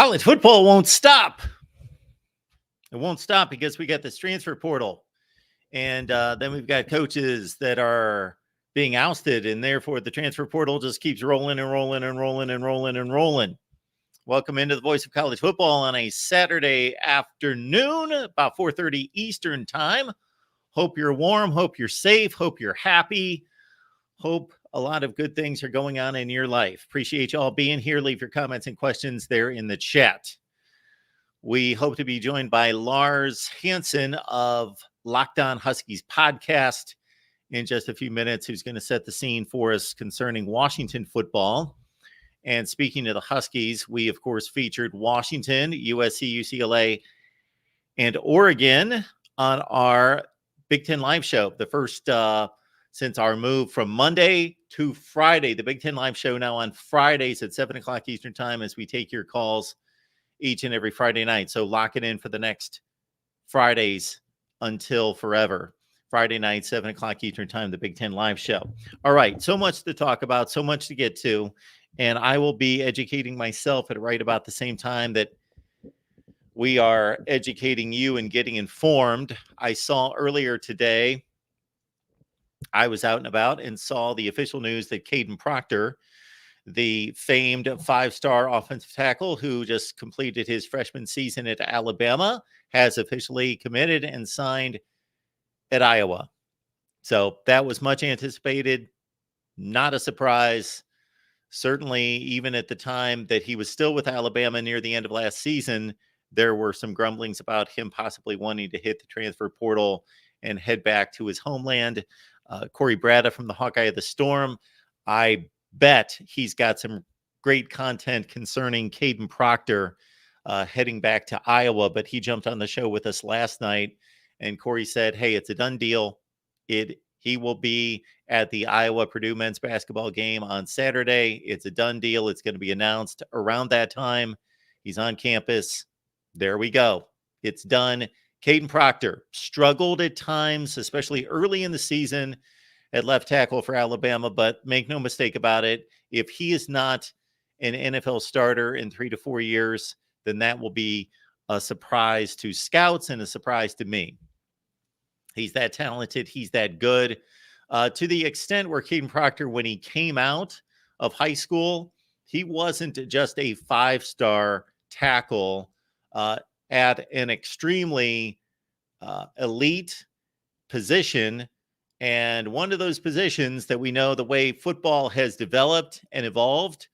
College football won't stop. It won't stop because we got this transfer portal. And then we've got coaches that are being ousted, and therefore the transfer portal just keeps rolling and rolling and rolling and rolling and rolling. Welcome into the Voice of College Football on a Saturday afternoon, about 4:30 Eastern time. Hope you're warm, hope you're safe, hope you're happy, hope a lot of good things are going on in your life. Appreciate you all being here. Leave your comments and questions there in the chat. We hope to be joined by Lars Hansen of Locked On Huskies podcast in just a few minutes, who's going to set the scene for us concerning Washington football. And speaking of the Huskies, we, of course, featured Washington, USC, UCLA, and Oregon on our Big Ten Live show, the first since our move from Monday to Friday. The Big Ten Live show now on Fridays at 7 o'clock Eastern time as we take your calls each and every Friday night. So lock it in for the next Fridays until forever. Friday night, 7 o'clock Eastern time, the Big Ten Live show. All right, so much to talk about, so much to get to. And I will be educating myself at right about the same time that we are educating you and getting informed. I saw earlier today, I was out and about and saw the official news that Kaden Proctor, the famed five-star offensive tackle who just completed his freshman season at Alabama, has officially committed and signed at Iowa. So that was much anticipated, not a surprise. Certainly, even at the time that he was still with Alabama near the end of last season, there were some grumblings about him possibly wanting to hit the transfer portal and head back to his homeland. Corey Bratta from the Hawkeye of the Storm, I bet he's got some great content concerning Kaden Proctor heading back to Iowa, but he jumped on the show with us last night, and Corey said, hey, it's a done deal. He will be at the Iowa-Purdue men's basketball game on Saturday. It's a done deal. It's going to be announced around that time. He's on campus. There we go. It's done. Kaden Proctor struggled at times, especially early in the season at left tackle for Alabama, but make no mistake about it. If he is not an NFL starter in 3 to 4 years, then that will be a surprise to scouts and a surprise to me. He's that talented. He's that good. To the extent where Kaden Proctor, when he came out of high school, he wasn't just a five-star tackle at an extremely elite position. And one of those positions that we know the way football has developed and evolved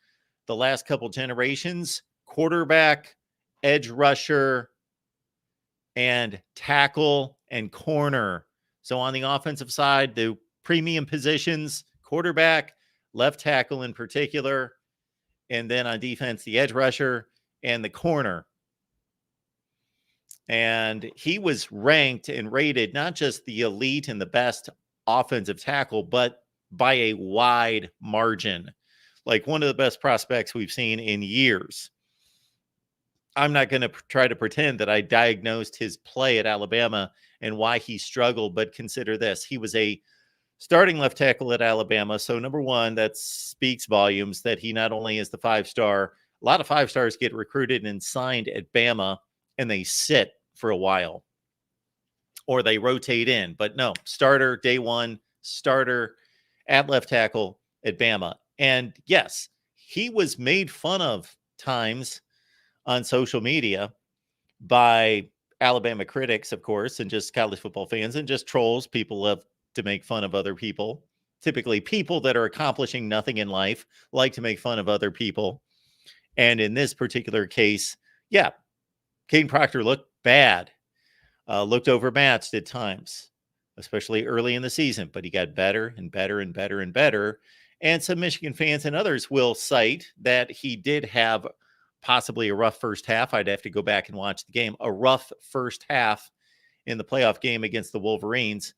the last couple generations, quarterback, edge rusher, and tackle and corner. So on the offensive side, the premium positions, quarterback, left tackle in particular, and then on defense, the edge rusher and the corner. And he was ranked and rated not just the elite and the best offensive tackle, but by a wide margin, like one of the best prospects we've seen in years. I'm not going to try to pretend that I diagnosed his play at Alabama and why he struggled, but consider this. He was a starting left tackle at Alabama. So number one, that speaks volumes that he not only is the five-star, a lot of five-stars get recruited and signed at Bama and they sit for a while or they rotate in, but no, starter day one, starter at left tackle at Bama. And yes, he was made fun of times on social media by Alabama critics, of course, and just college football fans and just trolls. People love to make fun of other people. Typically, people that are accomplishing nothing in life like to make fun of other people. And in this particular case, yeah, Kaden Proctor looked bad, looked overmatched at times, especially early in the season, but he got better and better and better and better. And some Michigan fans and others will cite that he did have possibly a rough first half. I'd have to go back and watch the game. A rough first half in the playoff game against the Wolverines.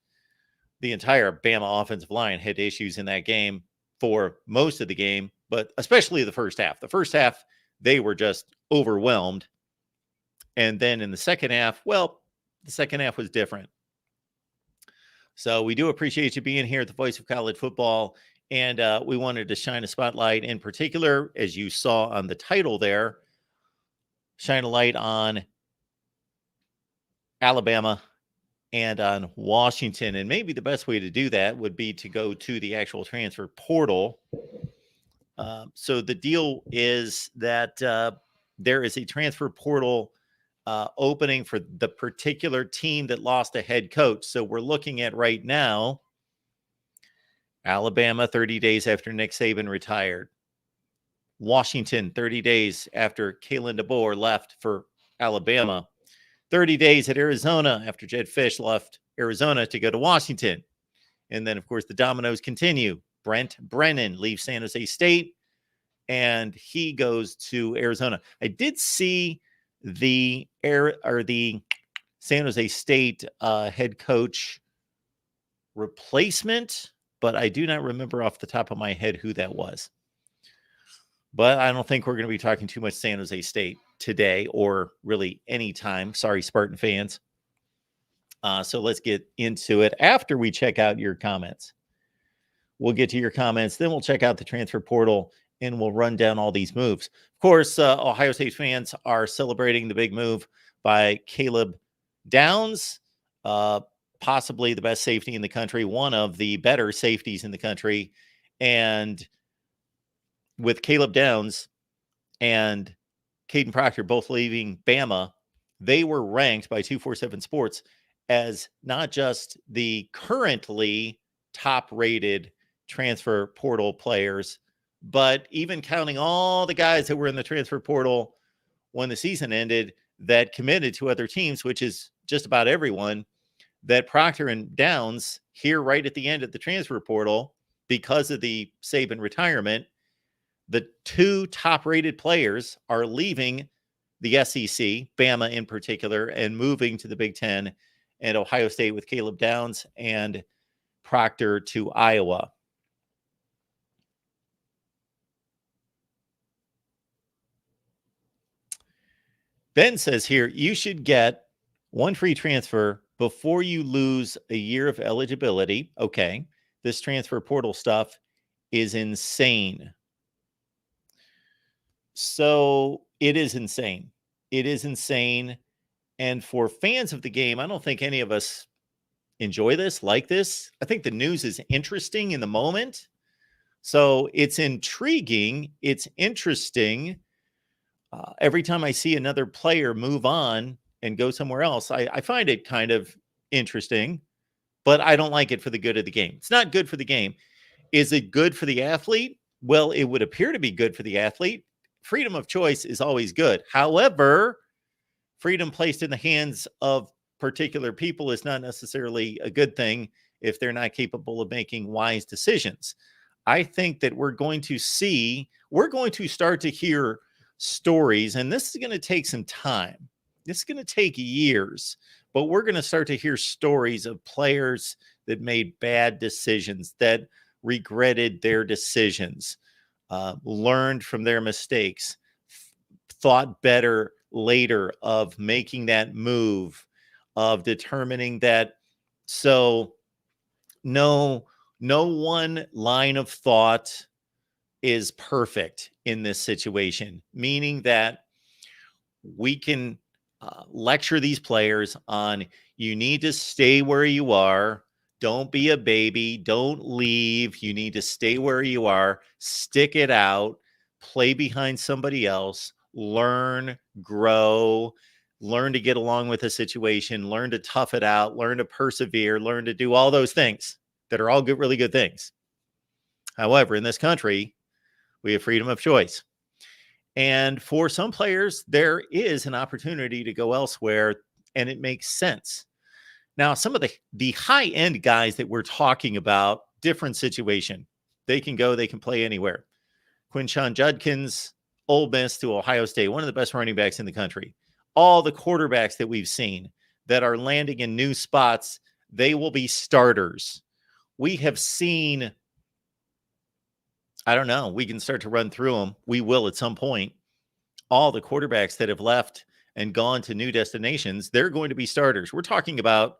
The entire Bama offensive line had issues in that game for most of the game, but especially the first half. The first half, they were just overwhelmed. And then in the second half, well, the second half was different. So we do appreciate you being here at the Voice of College Football. And we wanted to shine a spotlight in particular, as you saw on the title there, shine a light on Alabama and on Washington. And maybe the best way to do that would be to go to the actual transfer portal. So the deal is that there is a transfer portal opening for the particular team that lost a head coach. So we're looking at right now Alabama 30 days after Nick Saban retired. Washington 30 days after Kaden DeBoer left for Alabama. 30 days at Arizona after Jedd Fisch left Arizona to go to Washington. And then, of course, the dominoes continue. Brent Brennan leaves San Jose State, and he goes to Arizona. I did see the San Jose State head coach replacement, but I do not remember off the top of my head who that was. But I don't think we're going to be talking too much San Jose State today or really any time. Sorry, Spartan fans. So let's get into it after we check out your comments. We'll get to your comments. Then we'll check out the transfer portal and we'll run down all these moves. Of course, Ohio State fans are celebrating the big move by Caleb Downs, possibly the best safety in the country, one of the better safeties in the country. And with Caleb Downs and Kaden Proctor both leaving Bama, they were ranked by 247 Sports as not just the currently top-rated transfer portal players, but even counting all the guys that were in the transfer portal when the season ended that committed to other teams, which is just about everyone, that Proctor and Downs here right at the end of the transfer portal, because of the Saban retirement, the two top-rated players are leaving the SEC, Bama in particular, and moving to the Big Ten, and Ohio State with Caleb Downs and Proctor to Iowa. Ben says here, you should get one free transfer before you lose a year of eligibility. Okay, this transfer portal stuff is insane. So it is insane. It is insane. And for fans of the game, I don't think any of us enjoy this, like this. I think the news is interesting in the moment. So it's intriguing. It's interesting. Every time I see another player move on and go somewhere else, I find it kind of interesting, but I don't like it for the good of the game. It's not good for the game. Is it good for the athlete? Well, it would appear to be good for the athlete. Freedom of choice is always good. However, freedom placed in the hands of particular people is not necessarily a good thing if they're not capable of making wise decisions. I think that we're going to start to hear stories, and this is going to take some time. This is going to take years, but we're going to start to hear stories of players that made bad decisions, that regretted their decisions, learned from their mistakes, thought better later of making that move, of determining that. So no one line of thought is perfect in this situation, meaning that we can lecture these players on, you need to stay where you are. Don't be a baby. Don't leave. You need to stay where you are. Stick it out. Play behind somebody else. Learn, grow, learn to get along with the situation, learn to tough it out, learn to persevere, learn to do all those things that are all good, really good things. However, in this country, we have freedom of choice. And for some players, there is an opportunity to go elsewhere, and it makes sense. Now, some of the high-end guys that we're talking about, different situation. They can go, they can play anywhere. Quinshon Judkins, Ole Miss to Ohio State, one of the best running backs in the country. All the quarterbacks that we've seen that are landing in new spots, they will be starters. We have seen, I don't know, we can start to run through them. We will at some point. All the quarterbacks that have left and gone to new destinations, they're going to be starters. We're talking about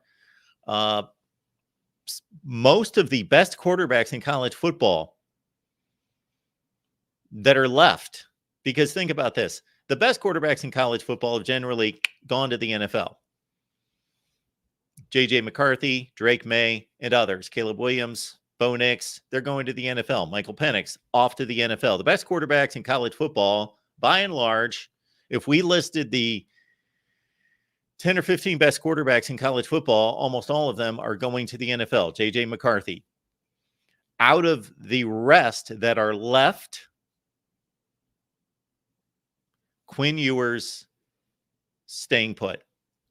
most of the best quarterbacks in college football that are left. Because think about this. the best quarterbacks in college football have generally gone to the NFL. J.J. McCarthy, Drake May, and others. Caleb Williams, Bo Nix, they're going to the NFL. Michael Penix, off to the NFL. The best quarterbacks in college football, by and large, if we listed the 10 or 15 best quarterbacks in college football, almost all of them are going to the NFL. J.J. McCarthy. Out of the rest that are left, Quinn Ewers staying put.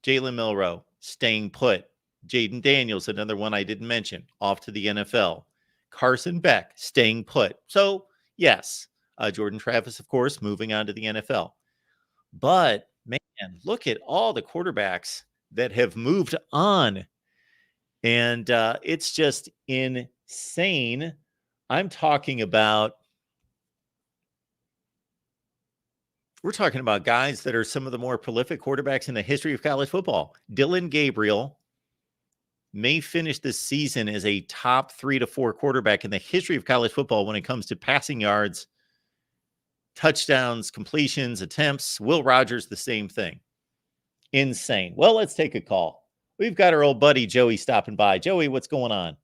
Jalen Milroe staying put. Jaden Daniels, another one I didn't mention, off to the NFL. Carson Beck staying put. So, yes, Jordan Travis, of course, moving on to the NFL. But, man, look at all the quarterbacks that have moved on. And it's just insane. We're talking about guys that are some of the more prolific quarterbacks in the history of college football. Dylan Gabriel may finish this season as a top 3 to 4 quarterback in the history of college football when it comes to passing yards, touchdowns, completions, attempts. Will Rogers, the same thing. Insane. Well, let's take a call. We've got our old buddy Joey stopping by. Joey, what's going on?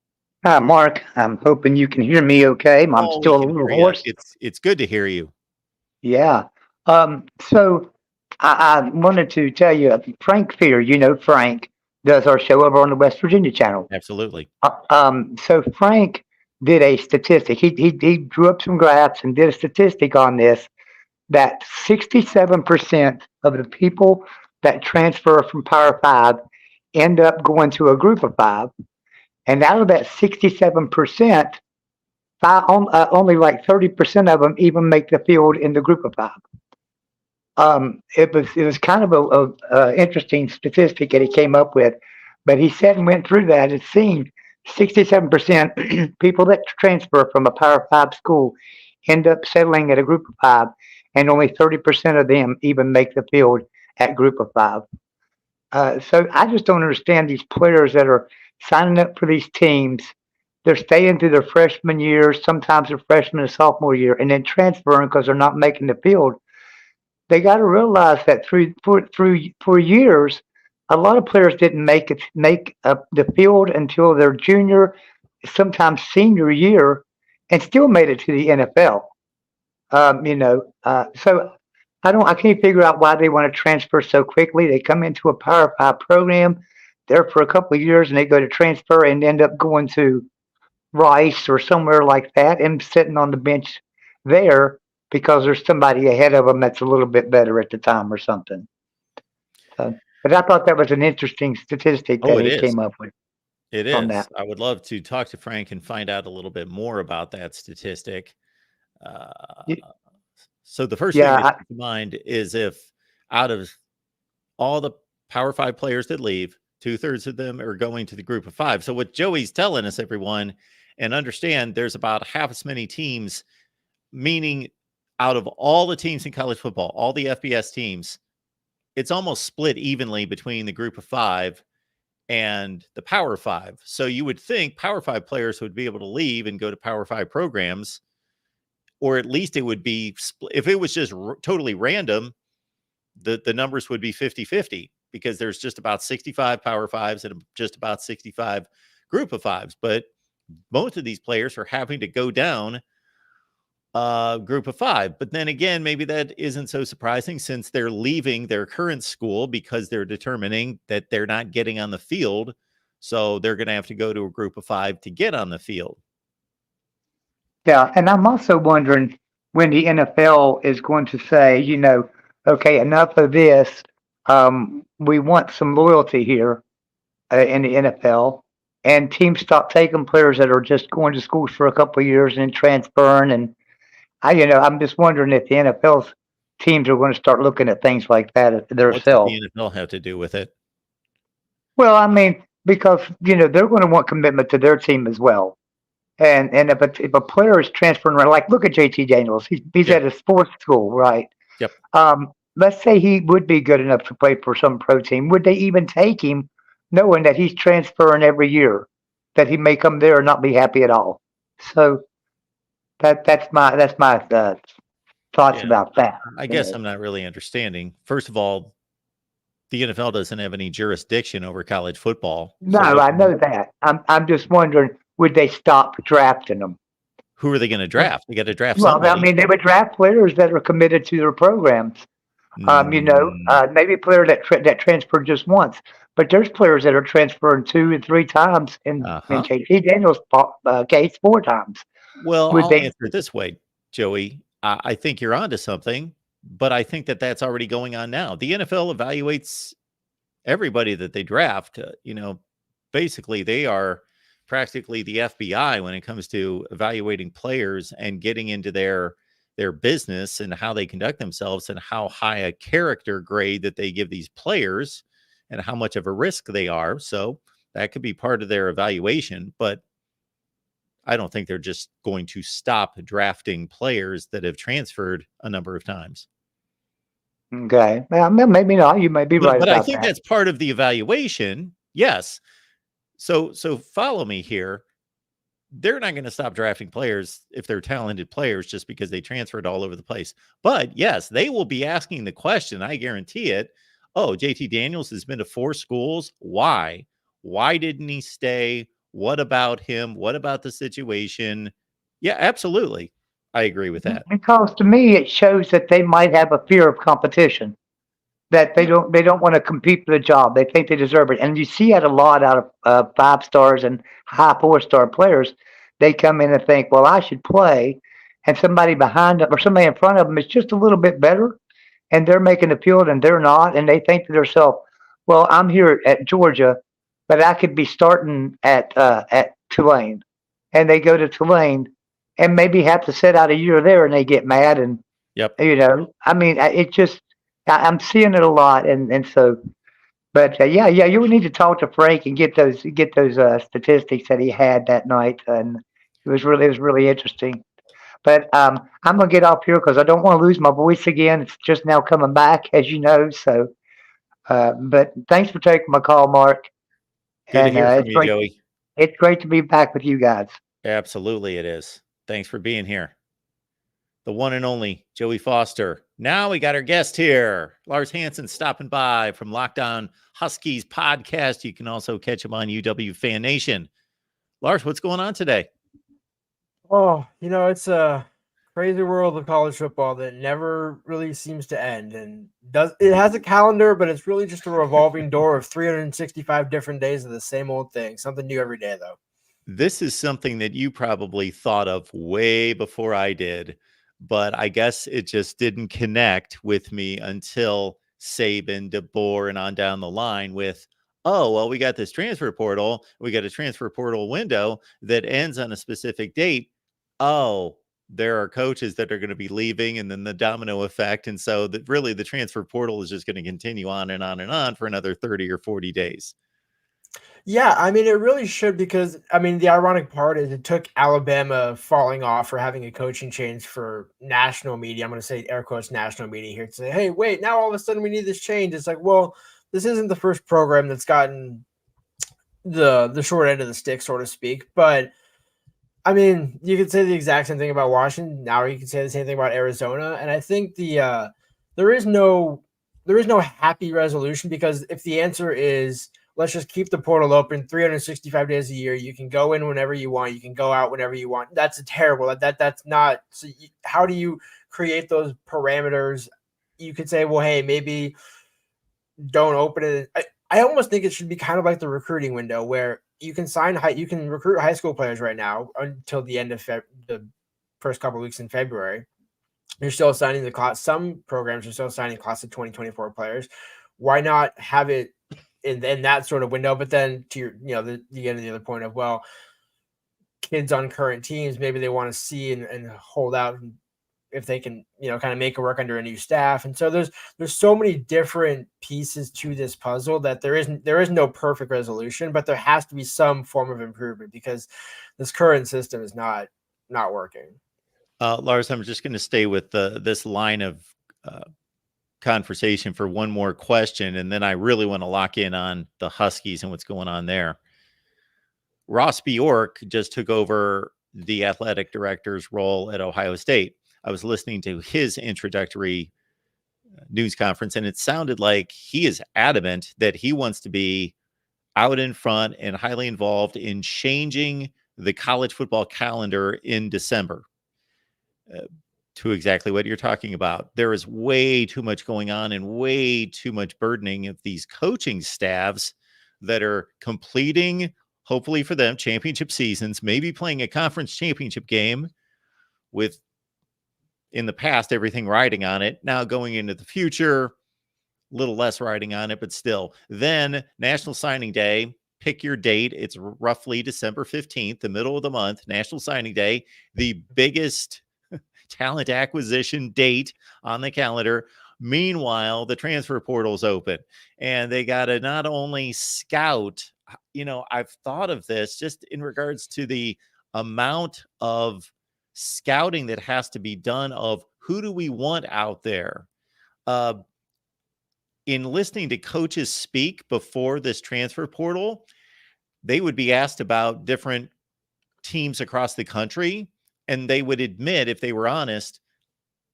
Hi, Mark. I'm hoping you can hear me okay. I'm still a little hoarse. It's good to hear you. Yeah. So I wanted to tell you, Frank Fear, Frank does our show over on the West Virginia channel. Absolutely. So Frank did a statistic. He drew up some graphs and did a statistic on this, that 67% of the people that transfer from Power 5 end up going to a group of 5. And out of that 67%, only like 30% of them even make the field in the group of 5. It was kind of a interesting statistic that he came up with, but he said and went through that and seen 67% people that transfer from a Power 5 school end up settling at a group of 5, and only 30% of them even make the field at group of 5. So I just don't understand these players that are signing up for these teams. They're staying through their freshman year, sometimes their freshman and sophomore year, and then transferring because they're not making the field. They got to realize that for years, a lot of players didn't make the field until their junior, sometimes senior year, and still made it to the NFL. So I can't figure out why they want to transfer so quickly. They come into a Power 5 program, there for a couple of years, and they go to transfer and end up going to Rice or somewhere like that and sitting on the bench there because there's somebody ahead of them that's a little bit better at the time or something. But I thought that was an interesting statistic that he came up with. It is. That. I would love to talk to Frank and find out a little bit more about that statistic. So the first thing that comes to mind is if out of all the Power 5 players that leave, 2/3 of them are going to the group of 5. So what Joey's telling us, everyone, and understand there's about half as many teams, meaning out of all the teams in college football, all the FBS teams, it's almost split evenly between the group of 5 and the Power 5. So you would think Power 5 players would be able to leave and go to Power 5 programs, or at least it would be split. If it was just totally random, the numbers would be 50-50 because there's just about 65 Power 5s and just about 65 group of 5s. But most of these players are having to go down group of 5. But then again, maybe that isn't so surprising since they're leaving their current school because they're determining that they're not getting on the field. So they're going to have to go to a group of 5 to get on the field. Yeah. And I'm also wondering when the NFL is going to say, okay, enough of this. We want some loyalty here in the NFL, and teams stop taking players that are just going to schools for a couple of years and transferring. And I'm just wondering if the NFL's teams are going to start looking at things like that themselves. What does the NFL have to do with it? Well, I mean, because they're going to want commitment to their team as well. And if a player is transferring around, like look at JT Daniels, he's at a sports school, right? Yep. Let's say he would be good enough to play for some pro team. Would they even take him, knowing that he's transferring every year, that he may come there and not be happy at all? So that's my thoughts Yeah. about that. I guess I'm not really understanding. First of all, the NFL doesn't have any jurisdiction over college football. No, So I know that. I'm just wondering, would they stop drafting them? who are they going to draft? They got to draft Well, I somebody. mean, they would draft players that are committed to their programs. Mm, Maybe a player that transferred just once, but there's players that are transferring 2 and 3 times, in uh-huh. JT Daniels' case 4 times. Well, Would I'll they? answer it this way, Joey. I think you're onto something, but I think that that's already going on now. The NFL evaluates everybody that they draft. Basically, they are practically the FBI when it comes to evaluating players and getting into their business and how they conduct themselves and how high a character grade that they give these players and how much of a risk they are. So that could be part of their evaluation, but I don't think they're just going to stop drafting players that have transferred a number of times. Okay, well, maybe not. You may be right But I about think that. that's part of the evaluation. Yes. So follow me here. They're not going to stop drafting players if they're talented players just because they transferred all over the place. But yes, they will be asking the question. I guarantee it. Oh, JT Daniels has been to 4 schools. Why? Why didn't he stay? What about him? What about the situation? Yeah, absolutely. I agree with that. Because to me, it shows that they might have a fear of competition. That Yep. they don't want to compete for the job. They think they deserve it, and you see that a lot out of 5 stars and high 4 star players. They come in and think, well, I should play, and somebody behind them or somebody in front of them is just a little bit better, and they're making the field and they're not, and they think to themselves, well, I'm here at Georgia, but I could be starting at Tulane, and they go to Tulane, and maybe have to sit out a year there, and they get mad, and Yep. I mean, it just I'm seeing it a lot, and so, but yeah, you would need to talk to Frank and get those statistics that he had that night, and it was really interesting. But I'm gonna get off here because I don't want to lose my voice again. It's just now coming back, as you know. So, but thanks for taking my call, Mark, Good to and hear from it's you, great. Joey. It's great to be back with you guys. Absolutely, it is. Thanks for being here. The one and only Joey Foster. Now we got our guest here, Lars Hansen, stopping by from Lockdown Huskies podcast. You can also catch him on UW Fan Nation. Lars, what's going on today? Oh, it's a crazy world of college football that never really seems to end, and it has a calendar, but it's really just a revolving door of 365 different days of the same old thing. Something new every day, though. This is something that you probably thought of way before I did, but I guess it just didn't connect with me until Saban, DeBoer, and on down the line with, oh, well, we got this transfer portal. We got a transfer portal window that ends on a specific date. Oh, there are coaches that are going to be leaving, and then the domino effect. And so that really the transfer portal is just going to continue on and on and on for another 30 or 40 days. Yeah, I mean, it really should because, I mean, the ironic part is it took Alabama falling off or having a coaching change for national media. I'm going to say air quotes national media here to say, hey, wait, now all of a sudden we need this change. It's like, well, this isn't the first program that's gotten the short end of the stick, so to speak. But I mean, you could say the exact same thing about Washington. Now you can say the same thing about Arizona. And I think there is no happy resolution because if the answer is let's just keep the portal open 365 days a year, you can go in whenever you want, you can go out whenever you want. That's terrible. That's not. So how do you create those parameters? You could say, well, hey, maybe don't open it. I almost think it should be kind of like the recruiting window where you can you can recruit high school players right now until the end of the first couple of weeks in February. You're still signing the class. Some programs are still signing class of 2024 players. Why not have it in that sort of window? But then to your, the end of the other point of, well, kids on current teams, maybe they want to see and hold out if they can, kind of make it work under a new staff. And so there's so many different pieces to this puzzle that there is no perfect resolution, but there has to be some form of improvement because this current system is not working. Lars, I'm just going to stay with this line of conversation for one more question, and then I really want to lock in on the Huskies and what's going on there. Ross Bjork just took over the athletic director's role at Ohio State. I was listening to his introductory news conference, and it sounded like he is adamant that he wants to be out in front and highly involved in changing the college football calendar in December. To exactly what you're talking about. There is way too much going on and way too much burdening of these coaching staffs that are completing, hopefully for them, championship seasons, maybe playing a conference championship game with, in the past, everything riding on it. Now going into the future, a little less riding on it, but still. Then National Signing Day, pick your date. It's roughly December 15th, the middle of the month, National Signing Day, the biggest talent acquisition date on the calendar. Meanwhile, the transfer portal's open, and they got to not only scout, I've thought of this just in regards to the amount of scouting that has to be done of who do we want out there. In listening to coaches speak before this transfer portal, they would be asked about different teams across the country, and they would admit, if they were honest,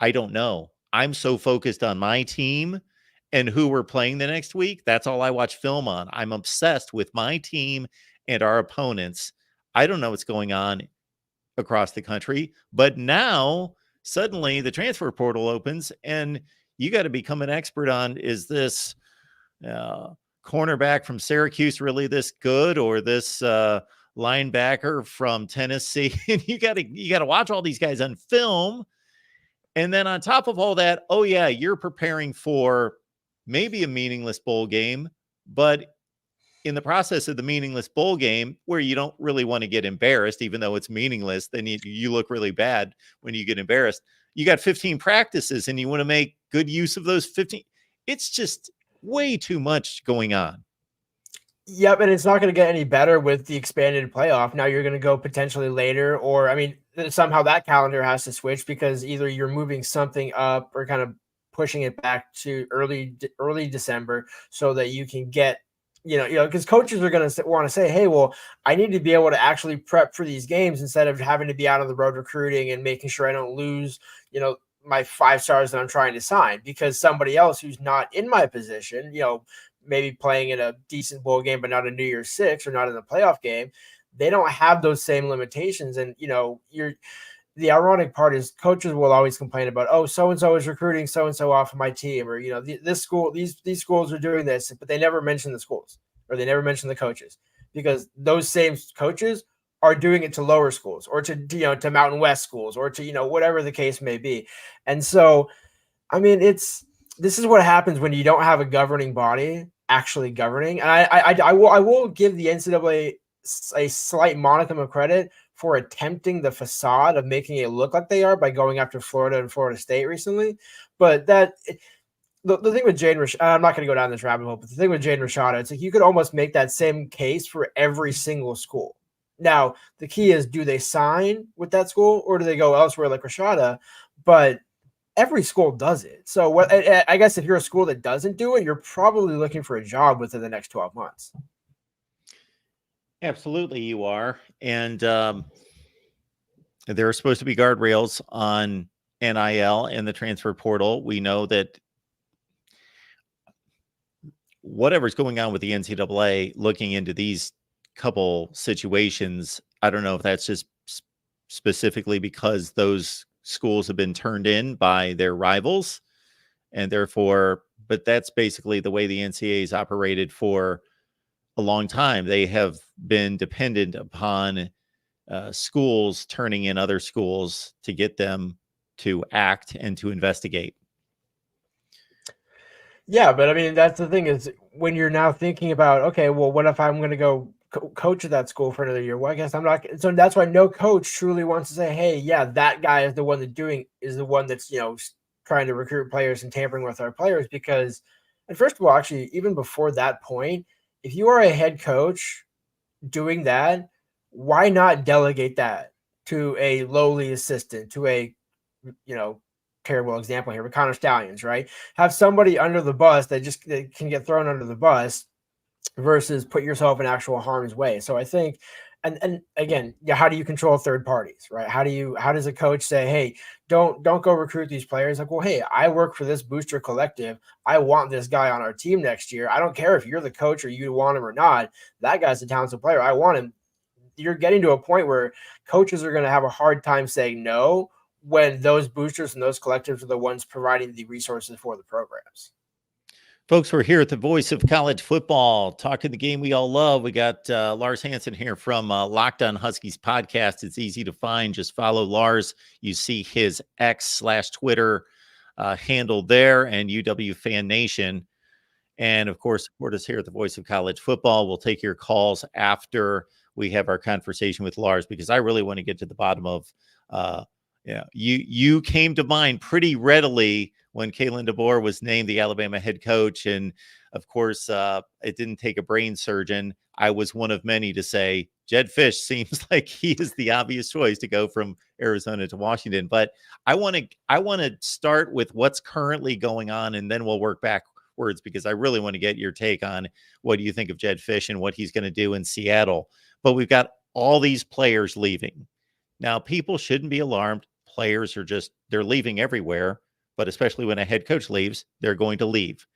I don't know. I'm so focused on my team and who we're playing the next week. That's all I watch film on. I'm obsessed with my team and our opponents. I don't know what's going on across the country. But now, suddenly, the transfer portal opens, and you got to become an expert on, is this cornerback from Syracuse really this good, or this linebacker from Tennessee? And you got to watch all these guys on film. And then on top of all that, oh yeah, you're preparing for maybe a meaningless bowl game, but in the process of the meaningless bowl game, where you don't really want to get embarrassed, even though it's meaningless, then you look really bad when you get embarrassed. You got 15 practices and you want to make good use of those 15. It's just way too much going on. Yep, and it's not going to get any better with the expanded playoff. Now you're going to go potentially later, or somehow that calendar has to switch, because either you're moving something up or kind of pushing it back to early December, so that you can get, because coaches are going to want to say, hey, well, I need to be able to actually prep for these games instead of having to be out on the road recruiting and making sure I don't lose, my 5 stars that I'm trying to sign, because somebody else who's not in my position, maybe playing in a decent bowl game, but not a New Year's Six, or not in the playoff game, they don't have those same limitations. And, the ironic part is coaches will always complain about, oh, so-and-so is recruiting so-and-so off of my team, or, this school, these schools are doing this, but they never mention the schools, or they never mention the coaches, because those same coaches are doing it to lower schools, or to Mountain West schools, or to, whatever the case may be. And so, this is what happens when you don't have a governing body actually governing. And I will give the NCAA a slight modicum of credit for attempting the facade of making it look like they are by going after Florida and Florida State recently. But the thing with Jade Rashada, I'm not going to go down this rabbit hole, but the thing with Jade Rashada, it's like you could almost make that same case for every single school. Now, the key is, do they sign with that school, or do they go elsewhere like Rashada? But every school does it. So I guess if you're a school that doesn't do it, you're probably looking for a job within the next 12 months. Absolutely, you are. And there are supposed to be guardrails on NIL and the transfer portal. We know that whatever's going on with the NCAA looking into these couple situations, I don't know if that's just specifically because those schools have been turned in by their rivals, and therefore, but that's basically the way the NCAA has operated for a long time. They have been dependent upon schools turning in other schools to get them to act and to investigate. Yeah, but that's the thing, is when you're now thinking about, okay, well, what if I'm going to go coach at that school for another year? Well, I guess I'm not. So that's why no coach truly wants to say, hey, yeah, that guy is the one that's trying to recruit players and tampering with our players. Because, and first of all, actually, even before that point, if you are a head coach doing that, why not delegate that to a lowly assistant, to a, terrible example here, but Connor Stallions, right? Have somebody under the bus that can get thrown under the bus, versus put yourself in actual harm's way. So I think and again, yeah, how do you control third parties, right? How does a coach say, hey, don't go recruit these players? Like, well, hey, I work for this booster collective. I want this guy on our team next year. I don't care if you're the coach or you want him or not. That guy's a talented player. I want him. You're getting to a point where coaches are going to have a hard time saying no when those boosters and those collectives are the ones providing the resources for the programs. Folks, we're here at the Voice of College Football, talking the game we all love. We got Lars Hansen here from Locked On Huskies podcast. It's easy to find. Just follow Lars. You see his X/Twitter handle there, and UW Fan Nation. And, of course, support us here at the Voice of College Football. We'll take your calls after we have our conversation with Lars, because I really want to get to the bottom of you came to mind pretty readily when Kalen DeBoer was named the Alabama head coach. And of course, it didn't take a brain surgeon. I was one of many to say Jedd Fisch seems like he is the obvious choice to go from Arizona to Washington. But I want to start with what's currently going on, and then we'll work backwards, because I really want to get your take on what do you think of Jedd Fisch and what he's going to do in Seattle. But we've got all these players leaving. Now, people shouldn't be alarmed. Players are they're leaving everywhere. But especially when a head coach leaves, they're going to leave.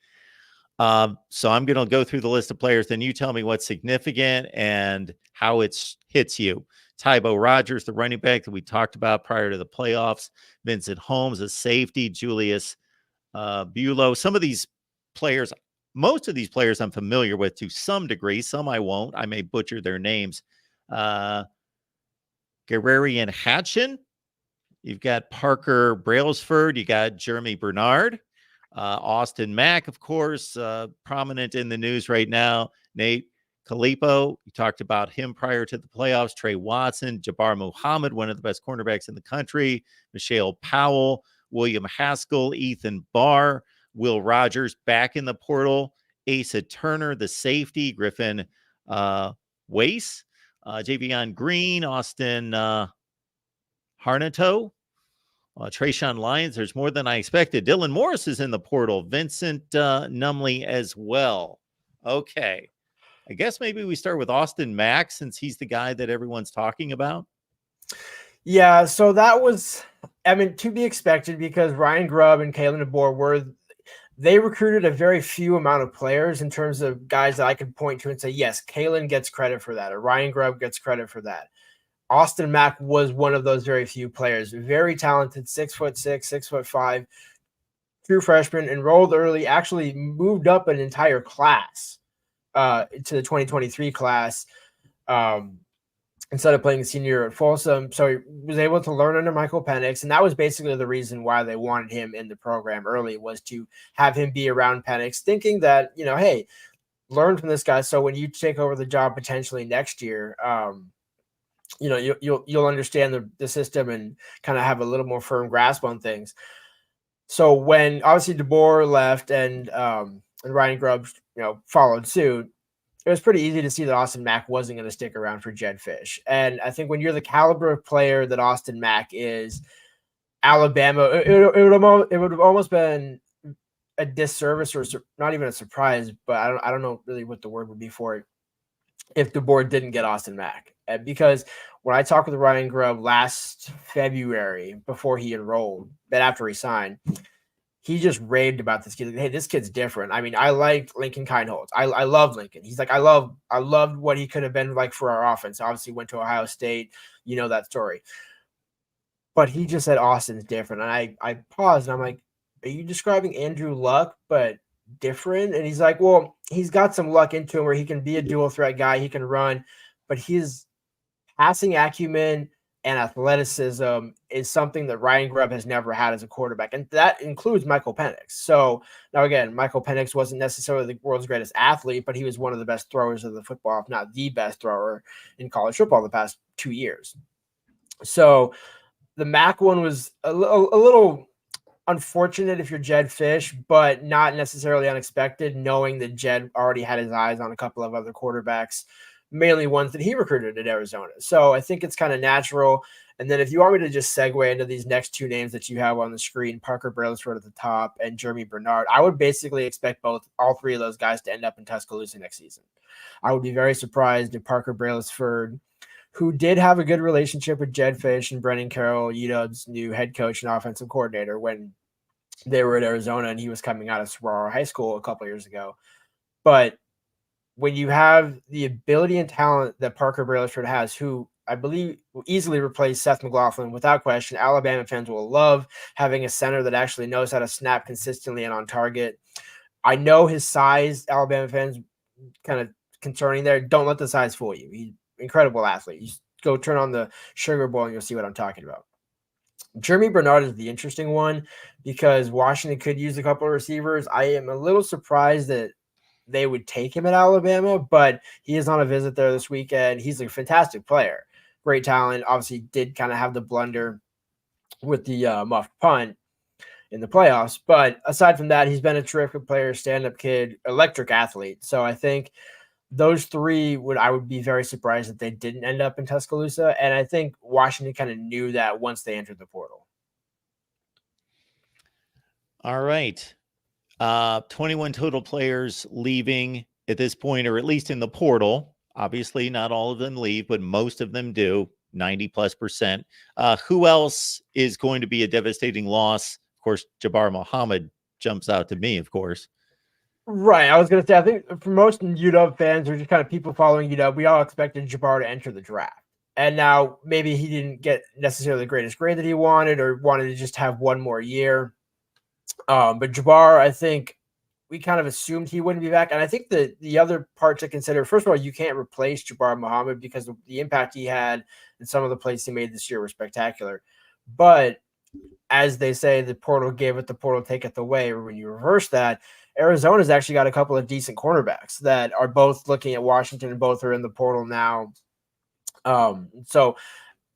So I'm going to go through the list of players. Then you tell me what's significant and how it hits you. Tybo Rogers, the running back that we talked about prior to the playoffs. Vincent Holmes, a safety. Julius Bulow. Some of these players, most of these players I'm familiar with to some degree. Some I won't. I may butcher their names. Guerrerian Hatchin. You've got Parker Brailsford. You got Jeremy Bernard. Austin Mack, of course, prominent in the news right now. Nate Kalipo, you talked about him prior to the playoffs. Trey Watson, Jabbar Muhammad, one of the best cornerbacks in the country. Michelle Powell, William Haskell, Ethan Barr, Will Rogers back in the portal. Asa Turner, the safety. Griffin Weiss, Javion Green, Austin Harnato, Trayshawn Lyons. There's more than I expected. Dylan Morris is in the portal. Vincent Numley as well. Okay. I guess maybe we start with Austin Mack, since he's the guy that everyone's talking about. Yeah, so that was, to be expected, because Ryan Grubb and Kalen DeBoer they recruited a very few amount of players in terms of guys that I could point to and say, yes, Kalen gets credit for that, or Ryan Grubb gets credit for that. Austin Mack was one of those very few players. Very talented, 6'6", 6'5", true freshman, enrolled early, actually moved up an entire class to the 2023 class instead of playing the senior year at Folsom. So he was able to learn under Michael Penix, and that was basically the reason why they wanted him in the program early, was to have him be around Penix, thinking that, hey, learn from this guy, so when you take over the job potentially next year, you'll understand the system and kind of have a little more firm grasp on things. So when obviously DeBoer left and Ryan Grubb, followed suit, it was pretty easy to see that Austin Mack wasn't going to stick around for Jedd Fisch. And I think when you're the caliber of player that Austin Mack is, Alabama, it would have almost been a disservice, or not even a surprise, but I don't know really what the word would be for it, if DeBoer didn't get Austin Mack. Because when I talked with Ryan Grubb last February before he enrolled, but after he signed, he just raved about this kid. Like, hey, this kid's different. I liked Lincoln Kindholtz. I love Lincoln. He's like, I loved what he could have been like for our offense. Obviously went to Ohio State. You know that story. But he just said Austin's different. And I paused and I'm like, are you describing Andrew Luck, but different? And he's like, well, he's got some luck into him where he can be a dual threat guy. He can run, but his passing acumen and athleticism is something that Ryan Grubb has never had as a quarterback. And that includes Michael Penix. So now again, Michael Penix wasn't necessarily the world's greatest athlete, but he was one of the best throwers of the football, if not the best thrower in college football the past 2 years. So the Mack one was a little unfortunate if you're Jedd Fisch, but not necessarily unexpected, knowing that Jedd already had his eyes on a couple of other quarterbacks, mainly ones that he recruited at Arizona. So I think it's kind of natural. And then if you want me to just segue into these next two names that you have on the screen, Parker Brailsford at the top and Jeremy Bernard, I would basically expect all three of those guys to end up in Tuscaloosa next season. I would be very surprised if Parker Brailsford who did have a good relationship with Jedd Fisch and Brendan Carroll, UW's new head coach and offensive coordinator, when they were at Arizona and he was coming out of Saguaro High School a couple years ago. But when you have the ability and talent that Parker Brailsford has, who I believe will easily replace Seth McLaughlin without question, Alabama fans will love having a center that actually knows how to snap consistently and on target. I know his size, Alabama fans, kind of concerning there. Don't let the size fool you. He's an incredible athlete. You go turn on the Sugar Bowl and you'll see what I'm talking about. Jeremy Bernard is the interesting one because Washington could use a couple of receivers. I am a little surprised that they would take him at Alabama, but he is on a visit there this weekend. He's a fantastic player, great talent. Obviously did kind of have the blunder with the muffed punt in the playoffs. But aside from that, he's been a terrific player, stand-up kid, electric athlete. So I think those three I would be very surprised if they didn't end up in Tuscaloosa. And I think Washington kind of knew that once they entered the portal. All right. 21 total players leaving at this point, or at least in the portal. Obviously, not all of them leave, but most of them do, 90+%. Who else is going to be a devastating loss? Of course, Jabbar Muhammad jumps out to me, of course. Right. I was going to say, I think for most UW fans or just kind of people following UW, we all expected Jabbar to enter the draft. And now maybe he didn't get necessarily the greatest grade that he wanted or wanted to just have one more year. But Jabbar, I think we kind of assumed he wouldn't be back. And I think the other part to consider, first of all, you can't replace Jabbar Muhammad because the impact he had and some of the plays he made this year were spectacular. But as they say, the portal gave it, the portal taketh away. Or when you reverse that, Arizona's actually got a couple of decent cornerbacks that are both looking at Washington and both are in the portal now. So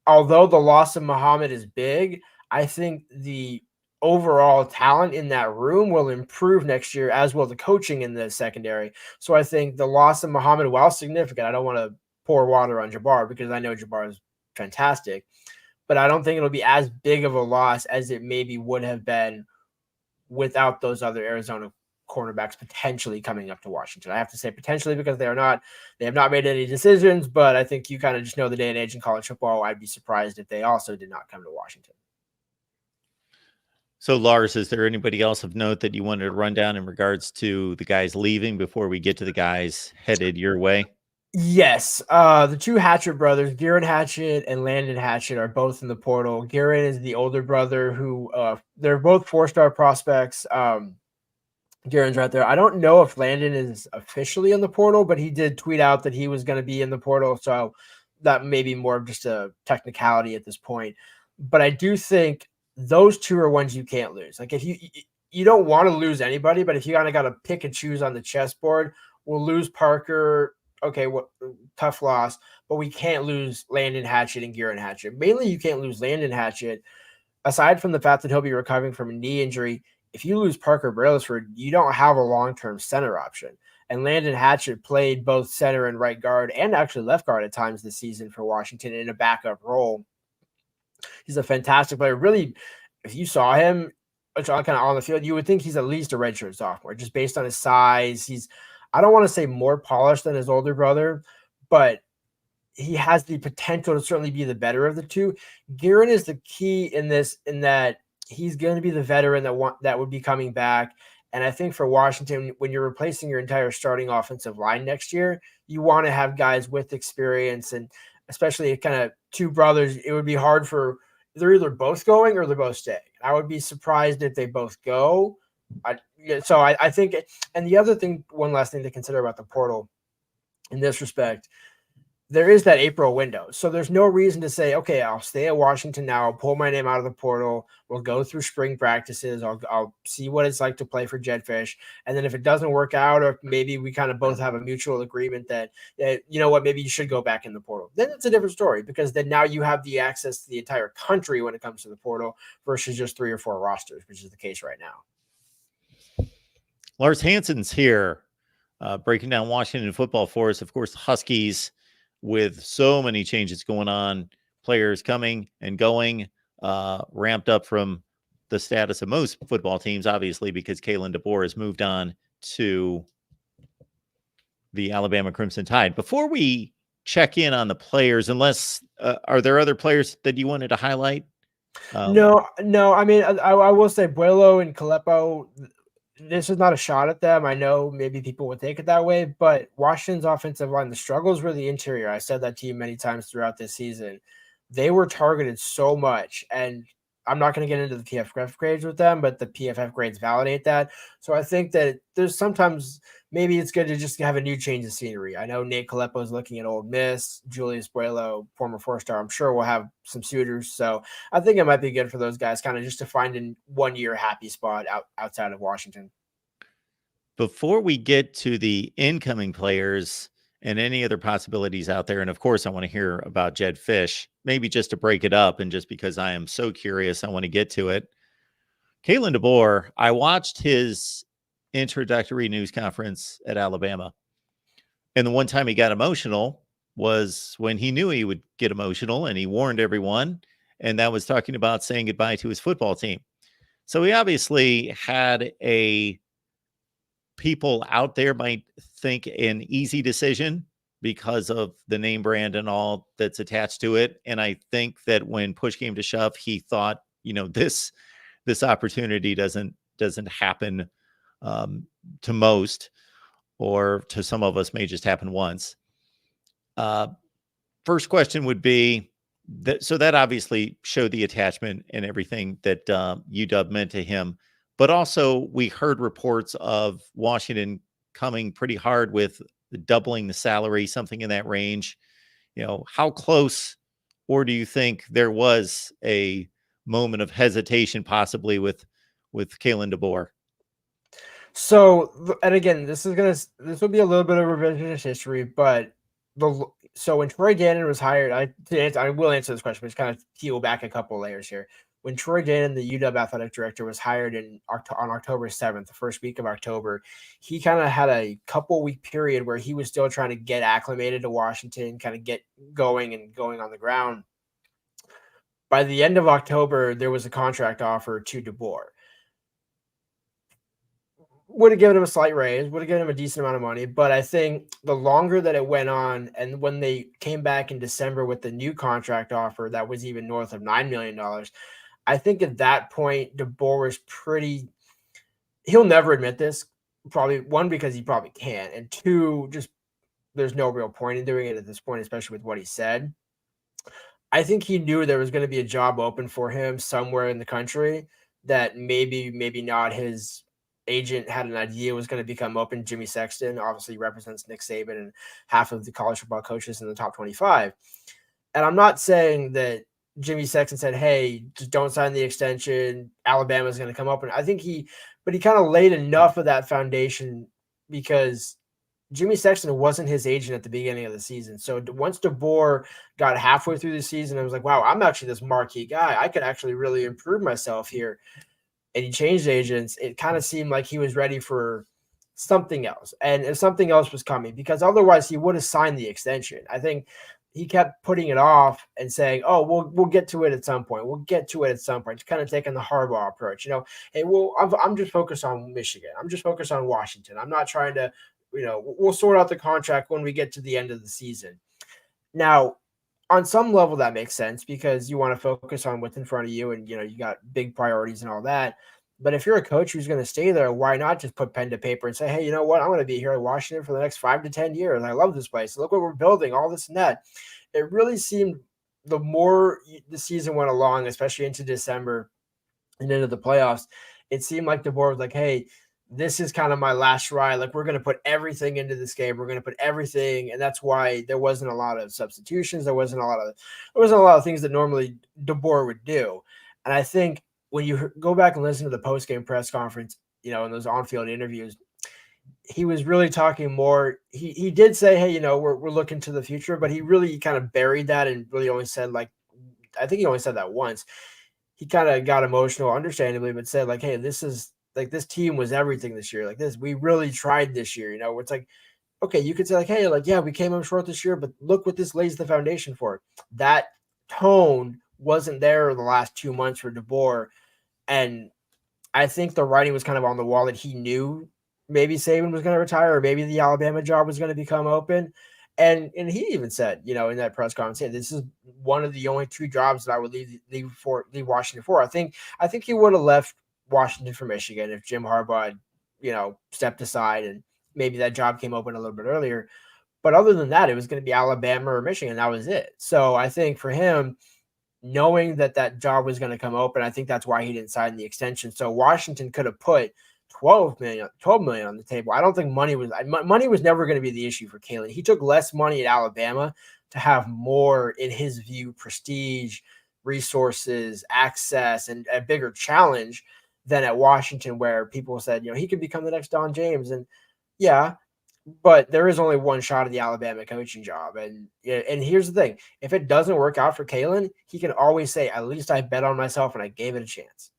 although the loss of Muhammad is big, I think the overall talent in that room will improve next year, as will the coaching in the secondary. So I think the loss of Muhammad, while significant, I don't want to pour water on Jabbar because I know Jabbar is fantastic, but I don't think it'll be as big of a loss as it maybe would have been without those other Arizona cornerbacks potentially coming up to Washington. I have to say potentially because they have not made any decisions, but I think you kind of just know the day and age in college football. I'd be surprised if they also did not come to Washington. So, Lars, is there anybody else of note that you wanted to run down in regards to the guys leaving before we get to the guys headed your way? Yes. The two Hatchett brothers, Garen Hatchett and Landon Hatchett, are both in the portal. Garen is the older brother who they're both 4-star prospects. Garen's right there. I don't know if Landon is officially in the portal, but he did tweet out that he was going to be in the portal. So that may be more of just a technicality at this point. But I do think those two are ones you can't lose. Like if you don't want to lose anybody, but if you kind of got to pick and choose on the chessboard, we'll lose Parker. Okay, tough loss, but we can't lose Landon Hatchett and Garen Hatchett. Mainly, you can't lose Landon Hatchett. Aside from the fact that he'll be recovering from a knee injury, if you lose Parker Brailsford, you don't have a long-term center option. And Landon Hatchett played both center and right guard and actually left guard at times this season for Washington in a backup role. He's a fantastic player. Really, if you saw him kind of on the field, you would think he's at least a redshirt sophomore, just based on his size. I don't want to say more polished than his older brother, but he has the potential to certainly be the better of the two. Garen is the key in that he's going to be the veteran that would be coming back. And I think for Washington, when you're replacing your entire starting offensive line next year, you want to have guys with experience, and especially kind of two brothers. It would be hard for they're either both going or they're both staying. I would be surprised if they both go. I think, and the other thing, one last thing to consider about the portal in this respect, there is that April window. So there's no reason to say, okay, I'll stay at Washington now. I'll pull my name out of the portal. We'll go through spring practices. I'll see what it's like to play for Jedd Fisch. And then if it doesn't work out, or maybe we kind of both have a mutual agreement that, you know what, maybe you should go back in the portal. Then it's a different story, because then now you have the access to the entire country when it comes to the portal versus just 3 or 4 rosters, which is the case right now. Lars Hansen's here breaking down Washington football for us. Of course, the Huskies, with so many changes going on, players coming and going, ramped up from the status of most football teams, obviously, because Kaden DeBoer has moved on to the Alabama Crimson Tide. Before we check in on the players, unless are there other players that you wanted to highlight? No. I mean, I will say Buelo and Kalepo. This is not a shot at them. I know maybe people would take it that way, but Washington's offensive line, the struggles were the interior. I said that to you many times throughout this season. They were targeted so much, and I'm not going to get into the PFF grades with them, but the PFF grades validate that. So I think that there's sometimes maybe it's good to just have a new change of scenery. I know Nate Kalepo is looking at Ole Miss, Julius Buelo, former 4-star. I'm sure we'll have some suitors. So I think it might be good for those guys kind of just to find a 1 year happy spot outside of Washington. Before we get to the incoming players and any other possibilities out there, and of course, I want to hear about Jedd Fisch, maybe just to break it up, and just because I am so curious, I want to get to it. Kalen DeBoer, I watched his introductory news conference at Alabama, and the one time he got emotional was when he knew he would get emotional, and he warned everyone, and that was talking about saying goodbye to his football team. So he obviously had people out there might think an easy decision because of the name brand and all that's attached to it. And I think that when push came to shove, he thought, this opportunity doesn't happen to most, or to some of us may just happen once. First question would be so that obviously showed the attachment and everything that UW meant to him. But also, we heard reports of Washington coming pretty hard with doubling the salary, something in that range. How close, or do you think there was a moment of hesitation possibly with Kalen DeBoer? So, and again, this will be a little bit of revisionist history, but so when Troy Gannon was hired, I will answer this question, but just kind of peel back a couple layers here. When Troy Gannon, the UW athletic director, was hired on October 7th, the first week of October, he kind of had a couple week period where he was still trying to get acclimated to Washington, kind of get going on the ground. By the end of October, there was a contract offer to DeBoer. Would have given him a slight raise, would have given him a decent amount of money. But I think the longer that it went on, and when they came back in December with the new contract offer that was even north of $9 million, I think at that point, DeBoer was he'll never admit this, probably, one, because he probably can't, and two, just there's no real point in doing it at this point, especially with what he said. I think he knew there was going to be a job open for him somewhere in the country that maybe not his agent had an idea was going to become open. Jimmy Sexton obviously represents Nick Saban and half of the college football coaches in the top 25. And I'm not saying that Jimmy Sexton said, hey, just don't sign the extension, Alabama's going to come open. I think he kind of laid enough of that foundation because Jimmy Sexton wasn't his agent at the beginning of the season. So once DeBoer got halfway through the season, I was like, wow, I'm actually this marquee guy. I could actually really improve myself here. And he changed agents. It kind of seemed like he was ready for something else. And if something else was coming, because otherwise he would have signed the extension. I think he kept putting it off and saying, oh, we'll get to it at some point. We'll get to it at some point. Just kind of taking the Harbaugh approach, hey, I'm just focused on Michigan. I'm just focused on Washington. I'm not trying to, we'll sort out the contract when we get to the end of the season. Now, on some level, that makes sense because you want to focus on what's in front of you and, you got big priorities and all that. But if you're a coach who's going to stay there, why not just put pen to paper and say, hey, you know what? I'm going to be here in Washington for the next 5 to 10 years. I love this place. Look what we're building, all this and that. It really seemed the more the season went along, especially into December and into the playoffs, it seemed like DeBoer was like, hey, this is kind of my last ride. Like, we're going to put everything into this game. We're going to put everything. And that's why there wasn't a lot of substitutions. There wasn't a lot of things that normally DeBoer would do. And I think when you go back and listen to the post-game press conference, in those on-field interviews, he was really talking more. He did say, hey, we're looking to the future, but he really kind of buried that and really only said, I think he only said that once. He kind of got emotional, understandably, but said, hey, this is this team was everything this year. We really tried this year, it's okay, you could say hey, yeah, we came up short this year, but look what this lays the foundation for. That tone wasn't there the last 2 months for DeBoer. And I think the writing was kind of on the wall that he knew maybe Saban was going to retire or maybe the Alabama job was going to become open. And he even said, in that press conference, hey, this is one of the only 2 jobs that I would leave Washington for. I think he would have left Washington for Michigan if Jim Harbaugh, stepped aside and maybe that job came open a little bit earlier. But other than that, it was going to be Alabama or Michigan. That was it. So I think for him, knowing that job was going to come open, I think that's why he didn't sign the extension. So Washington could have put 12 million on the table. I don't think money was never going to be the issue for Kaden. He took less money at Alabama to have more, in his view, prestige, resources, access, and a bigger challenge than at Washington, where people said, he could become the next Don James. And yeah, but there is only one shot at the Alabama coaching job. And here's the thing. If it doesn't work out for Kaden, he can always say, at least I bet on myself and I gave it a chance.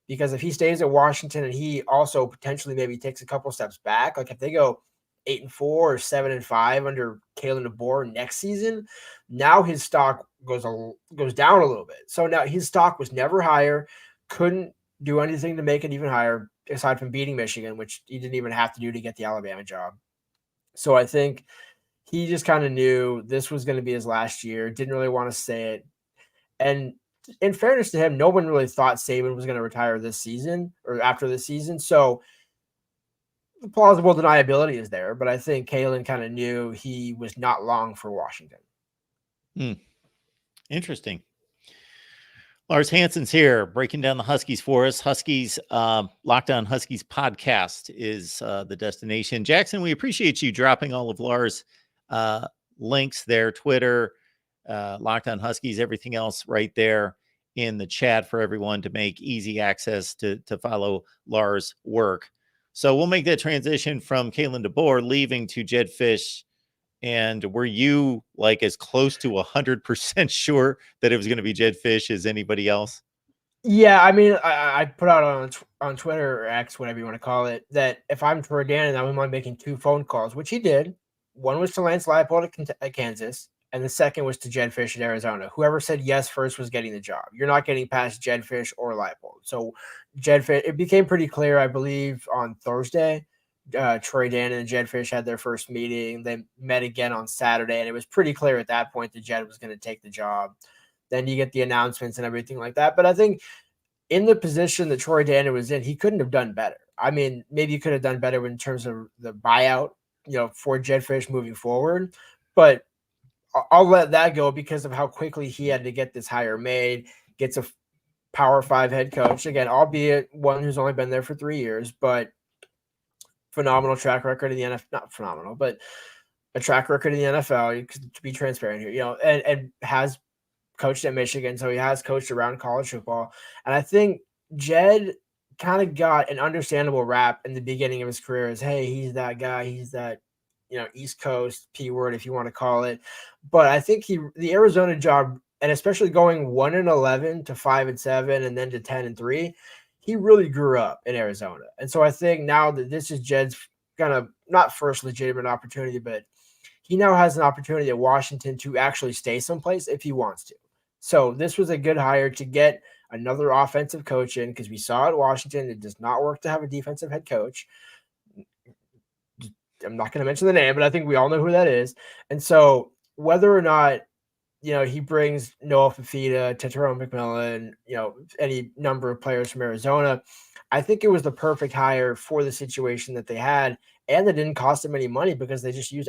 Because if he stays at Washington and he also potentially maybe takes a couple steps back, like if they go 8-4 or 7-5 under Kaden DeBoer next season, now his stock goes down a little bit. So now his stock was never higher, couldn't do anything to make it even higher aside from beating Michigan, which he didn't even have to do to get the Alabama job. So I think he just kind of knew this was going to be his last year, didn't really want to say it. And in fairness to him, no one really thought Saban was going to retire this season or after this season. So the plausible deniability is there, but I think Kaden kind of knew he was not long for Washington. Interesting. Lars Hansen's here breaking down the Huskies for us. Huskies, Locked On Huskies podcast is the destination. Jackson, we appreciate you dropping all of Lars' links there, Twitter, Locked On Huskies, everything else right there in the chat for everyone to make easy access to follow Lars' work. So we'll make that transition from Kaden DeBoer leaving to Jedd Fisch. And were you like as close to 100% sure that it was going to be Jedd Fisch as anybody else? Yeah, I mean, I put out on Twitter or X, whatever you want to call it, that if I'm Troy Dannen, I wouldn't mind making 2 phone calls, which he did. One was to Lance Leipold at Kansas, and the second was to Jedd Fisch at Arizona. Whoever said yes first was getting the job. You're not getting past Jedd Fisch or Leipold. So Jedd Fisch, it became pretty clear, I believe, on Thursday. Troy Dannen and Jedd Fisch had their first meeting. They met again on Saturday, and it was pretty clear at that point that Jedd was going to take the job. Then you get the announcements and everything like that. But I think in the position that Troy Dannen was in, he couldn't have done better. I mean, maybe he could have done better in terms of the buyout, for Jedd Fisch moving forward. But I'll let that go because of how quickly he had to get this hire made, gets a Power 5 head coach. Again, albeit one who's only been there for 3 years, but phenomenal track record in the NFL. Not phenomenal, but a track record in the NFL, to be transparent here, and has coached at Michigan, so he has coached around college football. And I think Jedd kind of got an understandable rap in the beginning of his career as, hey, he's that guy, he's that, East Coast P word, if you want to call it. But I think the Arizona job, and especially going 1-11 to 5-7 and then to 10-3, he really grew up in Arizona. And so I think now that this is Jedd's kind of not first legitimate opportunity, but he now has an opportunity at Washington to actually stay someplace if he wants to. So this was a good hire to get another offensive coach in, because we saw at Washington it does not work to have a defensive head coach. I'm not going to mention the name, but I think we all know who that is. And so whether or not, he brings Noah Fafita, Tetero McMillan, any number of players from Arizona, I think it was the perfect hire for the situation that they had. And it didn't cost them any money because they just used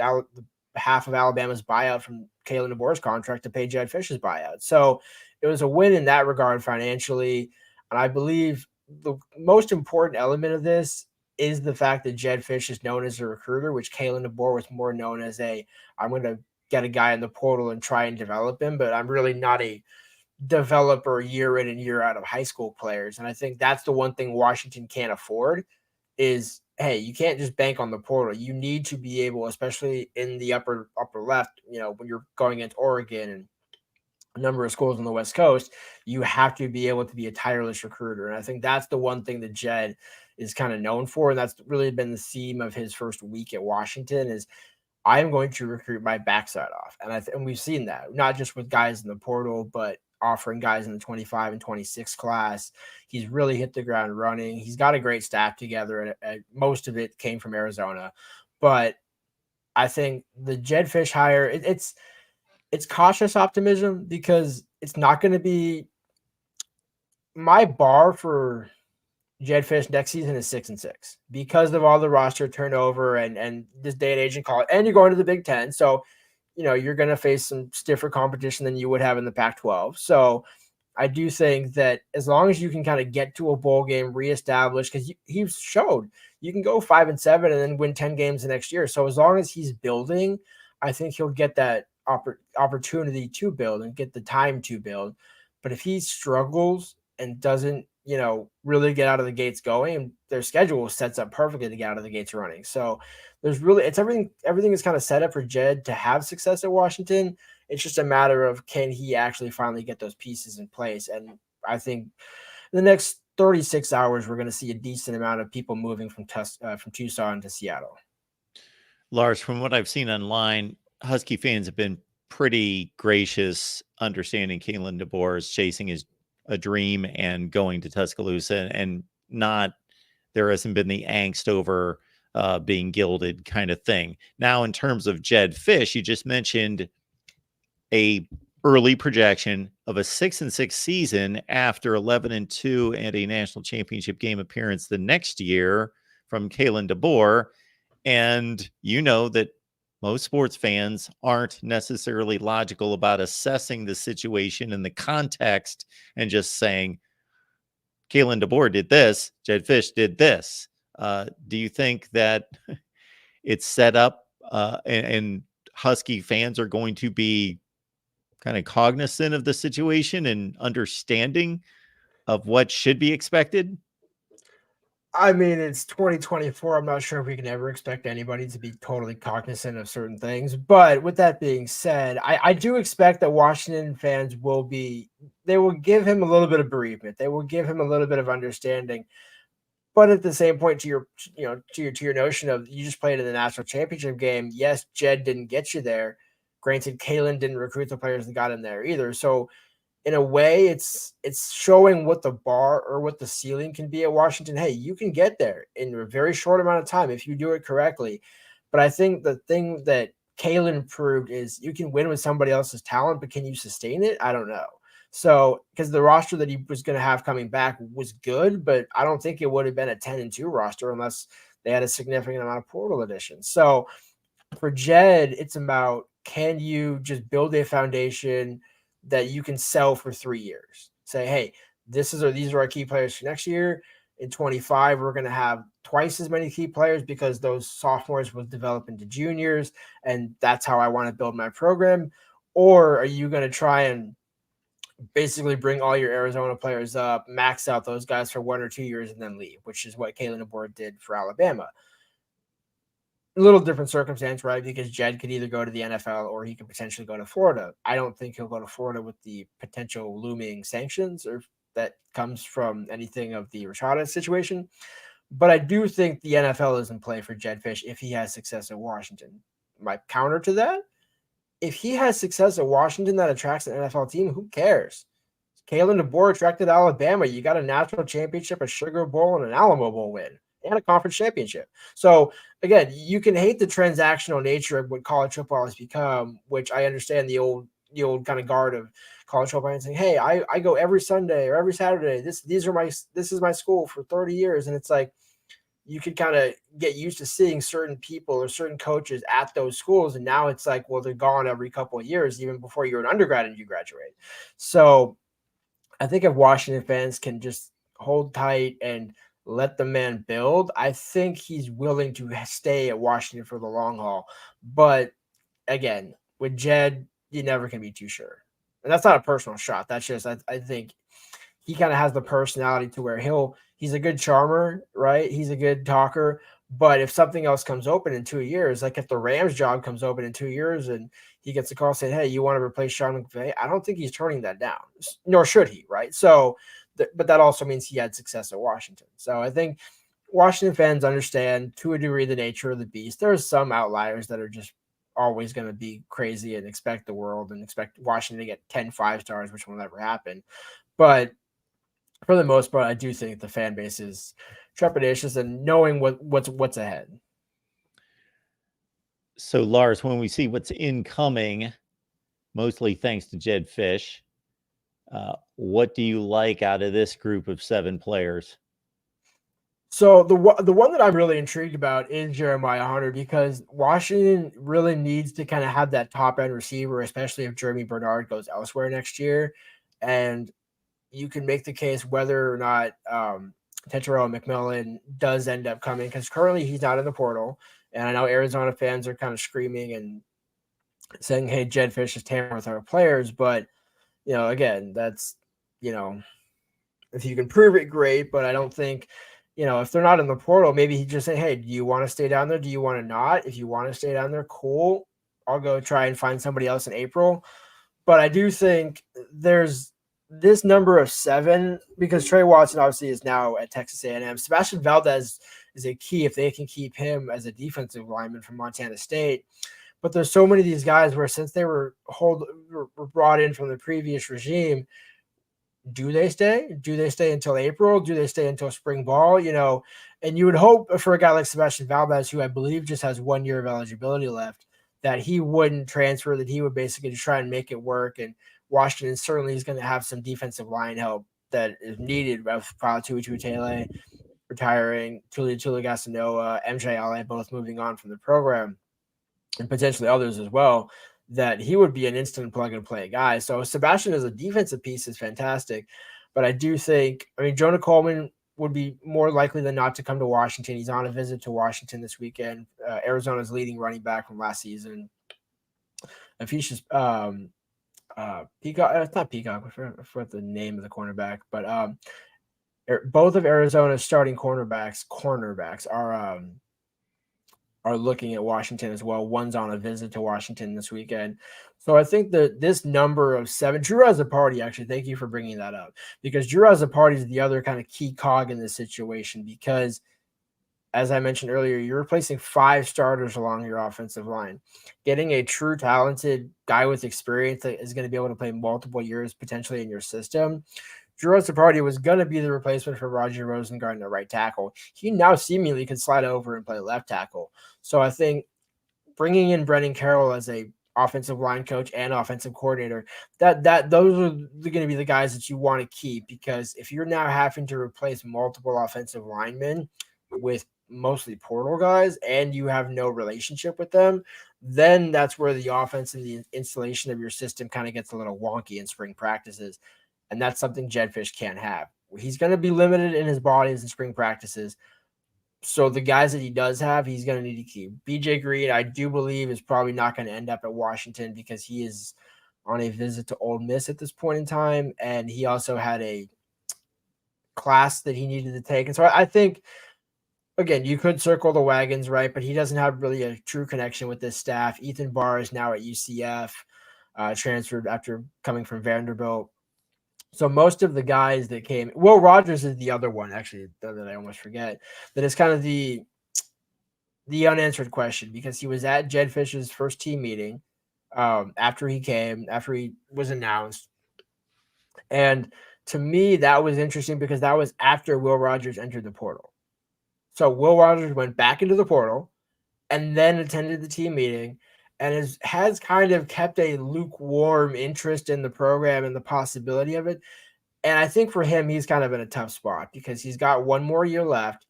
half of Alabama's buyout from Kaden DeBoer's contract to pay Jedd Fisch's buyout. So it was a win in that regard financially. And I believe the most important element of this is the fact that Jedd Fisch is known as a recruiter, which Kaden DeBoer was more known as I'm going to get a guy in the portal and try and develop him, but I'm really not a developer year in and year out of high school players. And I think that's the one thing Washington can't afford is, hey, you can't just bank on the portal. You need to be able, especially in the upper left, when you're going into Oregon and a number of schools on the West Coast, you have to be able to be a tireless recruiter. And I think that's the one thing that Jedd is kind of known for. And that's really been the theme of his first week at Washington is, I am going to recruit my backside off. And we've seen that, not just with guys in the portal, but offering guys in the 25 and 26 class. He's really hit the ground running. He's got a great staff together, and most of it came from Arizona. But I think the Jedd Fisch hire, it's cautious optimism because it's not going to be my bar for Jedd Fisch next season is 6-6 because of all the roster turnover and this day and age in college, and you're going to the Big Ten, so you're going to face some stiffer competition than you would have in the Pac-12. So I do think that as long as you can kind of get to a bowl game, reestablish, because he showed you can go 5-7 and then win 10 games the next year. So as long as he's building, I think he'll get that opportunity to build and get the time to build. But if he struggles and doesn't, really get out of the gates going, their schedule sets up perfectly to get out of the gates running. So it's everything is kind of set up for Jedd to have success at Washington. It's just a matter of can he actually finally get those pieces in place. And I think in the next 36 hours, we're going to see a decent amount of people moving from Tucson to Seattle. Lars, from what I've seen online, Husky fans have been pretty gracious, understanding Kalen DeBoer is chasing a dream and going to Tuscaloosa, and there hasn't been the angst over being gilded kind of thing. Now, in terms of Jedd Fisch, you just mentioned a early projection of a 6-6 season after 11-2 and a national championship game appearance the next year from Kalen DeBoer. And that most sports fans aren't necessarily logical about assessing the situation in the context and just saying, Kalen DeBoer did this, Jedd Fisch did this. Do you think that it's set up and Husky fans are going to be kind of cognizant of the situation and understanding of what should be expected? I mean, it's 2024. I'm not sure if we can ever expect anybody to be totally cognizant of certain things. But with that being said, I do expect that Washington fans they will give him a little bit of bereavement. They will give him a little bit of understanding. But at the same point, to your notion of you just played in the national championship game. Yes, Jedd didn't get you there. Granted, Kalen didn't recruit the players that got him there either. So in a way, it's showing what the bar or what the ceiling can be at Washington. Hey, you can get there in a very short amount of time if you do it correctly. But I think the thing that Kalen proved is you can win with somebody else's talent, but can you sustain it? I don't know. So, because the roster that he was going to have coming back was good, but I don't think it would have been a 10-2 roster unless they had a significant amount of portal additions. So for Jedd, it's about, can you just build a foundation that you can sell for 3 years? Say, hey, these are our key players for next year. In 25, we're going to have twice as many key players because those sophomores will develop into juniors, and that's how I want to build my program. Or are you going to try and basically bring all your Arizona players up, max out those guys for 1 or 2 years, and then leave, which is what Kalen DeBoer did for Alabama? A little different circumstance, right? Because Jedd could either go to the NFL or he could potentially go to Florida. I don't think he'll go to Florida with the potential looming sanctions or that comes from anything of the Rashada situation. But I do think the NFL is in play for Jedd Fisch if he has success at Washington. My counter to that, if he has success at Washington that attracts an NFL team, who cares? Kalen DeBoer attracted Alabama. You got a national championship, a Sugar Bowl, and an Alamo Bowl win, and a conference championship. So again, you can hate the transactional nature of what college football has become, which I understand the old kind of guard of college football and saying, hey, I go every Sunday or every Saturday. This is my school for 30 years. And it's like, you could kind of get used to seeing certain people or certain coaches at those schools. And now it's like, well, they're gone every couple of years, even before you're an undergrad and you graduate. So I think if Washington fans can just hold tight and let the man build, I think he's willing to stay at Washington for the long haul. But again, with Jedd, you never can be too sure. And that's not a personal shot. That's just, I think he kind of has the personality to where he's a good charmer, right? He's a good talker. But if something else comes open in 2 years, like if the Rams job comes open in 2 years and he gets a call saying, hey, you want to replace Sean McVay? I don't think he's turning that down, nor should he, right? So, but that also means he had success at Washington. So I think Washington fans understand to a degree the nature of the beast. There are some outliers that are just always going to be crazy and expect the world and expect Washington to get 10 5-stars, which will never happen. But for the most part, I do think the fan base is trepidatious and knowing what's ahead. So, Lars, when we see what's incoming, mostly thanks to Jedd Fisch, what do you like out of this group of 7 players? So the one that I'm really intrigued about is Jeremiah Hunter, because Washington really needs to kind of have that top end receiver, especially if Jeremy Bernard goes elsewhere next year. And you can make the case whether or not Tetairoa McMillan does end up coming, because currently he's not in the portal. And I know Arizona fans are kind of screaming and saying, hey, Jedd Fisch is tampering with our players. But, again, that's, if you can prove it, great. But I don't think, if they're not in the portal, maybe he just say, hey, do you want to stay down there? Do you want to not? If you want to stay down there, cool. I'll go try and find somebody else in April. But I do think there's this number of 7, because Trey Watson obviously is now at Texas A&M. Sebastian Valdez is a key if they can keep him as a defensive lineman from Montana State. But there's so many of these guys where, since they were brought in from the previous regime, do they stay? Do they stay until April? Do they stay until spring ball? And you would hope for a guy like Sebastian Valdez, who I believe just has 1 year of eligibility left, that he wouldn't transfer, that he would basically just try and make it work. And Washington certainly is going to have some defensive line help that is needed, with probably Tuitutele retiring, Tuli Gasanoa, MJ Ale both moving on from the program, and potentially others as well, that he would be an instant plug and play guy. So Sebastian as a defensive piece is fantastic. But I do think, Jonah Coleman would be more likely than not to come to Washington. He's on a visit to Washington this weekend. Arizona's leading running back from last season. If he's just Peacock, it's not Peacock, I forgot the name of the cornerback, but both of Arizona's starting cornerbacks are looking at Washington as well. One's on a visit to Washington this weekend. So I think that this number of 7, Drew Azzopardi, actually, thank you for bringing that up, because Drew Azzopardi is the other kind of key cog in this situation, because, as I mentioned earlier, you're replacing 5 starters along your offensive line. Getting a true talented guy with experience that is going to be able to play multiple years potentially in your system. Drew Azzopardi was going to be the replacement for Roger Rosengarten at right tackle. He now seemingly can slide over and play left tackle. So I think bringing in Brendan Carroll as a offensive line coach and offensive coordinator, that those are going to be the guys that you want to keep, because if you're now having to replace multiple offensive linemen with mostly portal guys and you have no relationship with them, then that's where the offense and the installation of your system kind of gets a little wonky in spring practices. And that's something Jedd Fisch can't have. He's going to be limited in his bodies in spring practices. So the guys that he does have, he's going to need to keep. BJ Green, I do believe, is probably not going to end up at Washington, because he is on a visit to Ole Miss at this point in time. And he also had a class that he needed to take. And so I think, again, you could circle the wagons, right? But he doesn't have really a true connection with this staff. Ethan Barr is now at UCF, transferred after coming from Vanderbilt. So most of the guys that came, Will Rogers is the other one, actually, that I almost forget, that is kind of the unanswered question, because he was at Jedd Fisch's first team meeting after he was announced. And to me, that was interesting, because that was after Will Rogers entered the portal. So Will Rogers went back into the portal and then attended the team meeting, and has kind of kept a lukewarm interest in the program and the possibility of it. And I think for him, he's kind of in a tough spot, because he's got 1 more year left.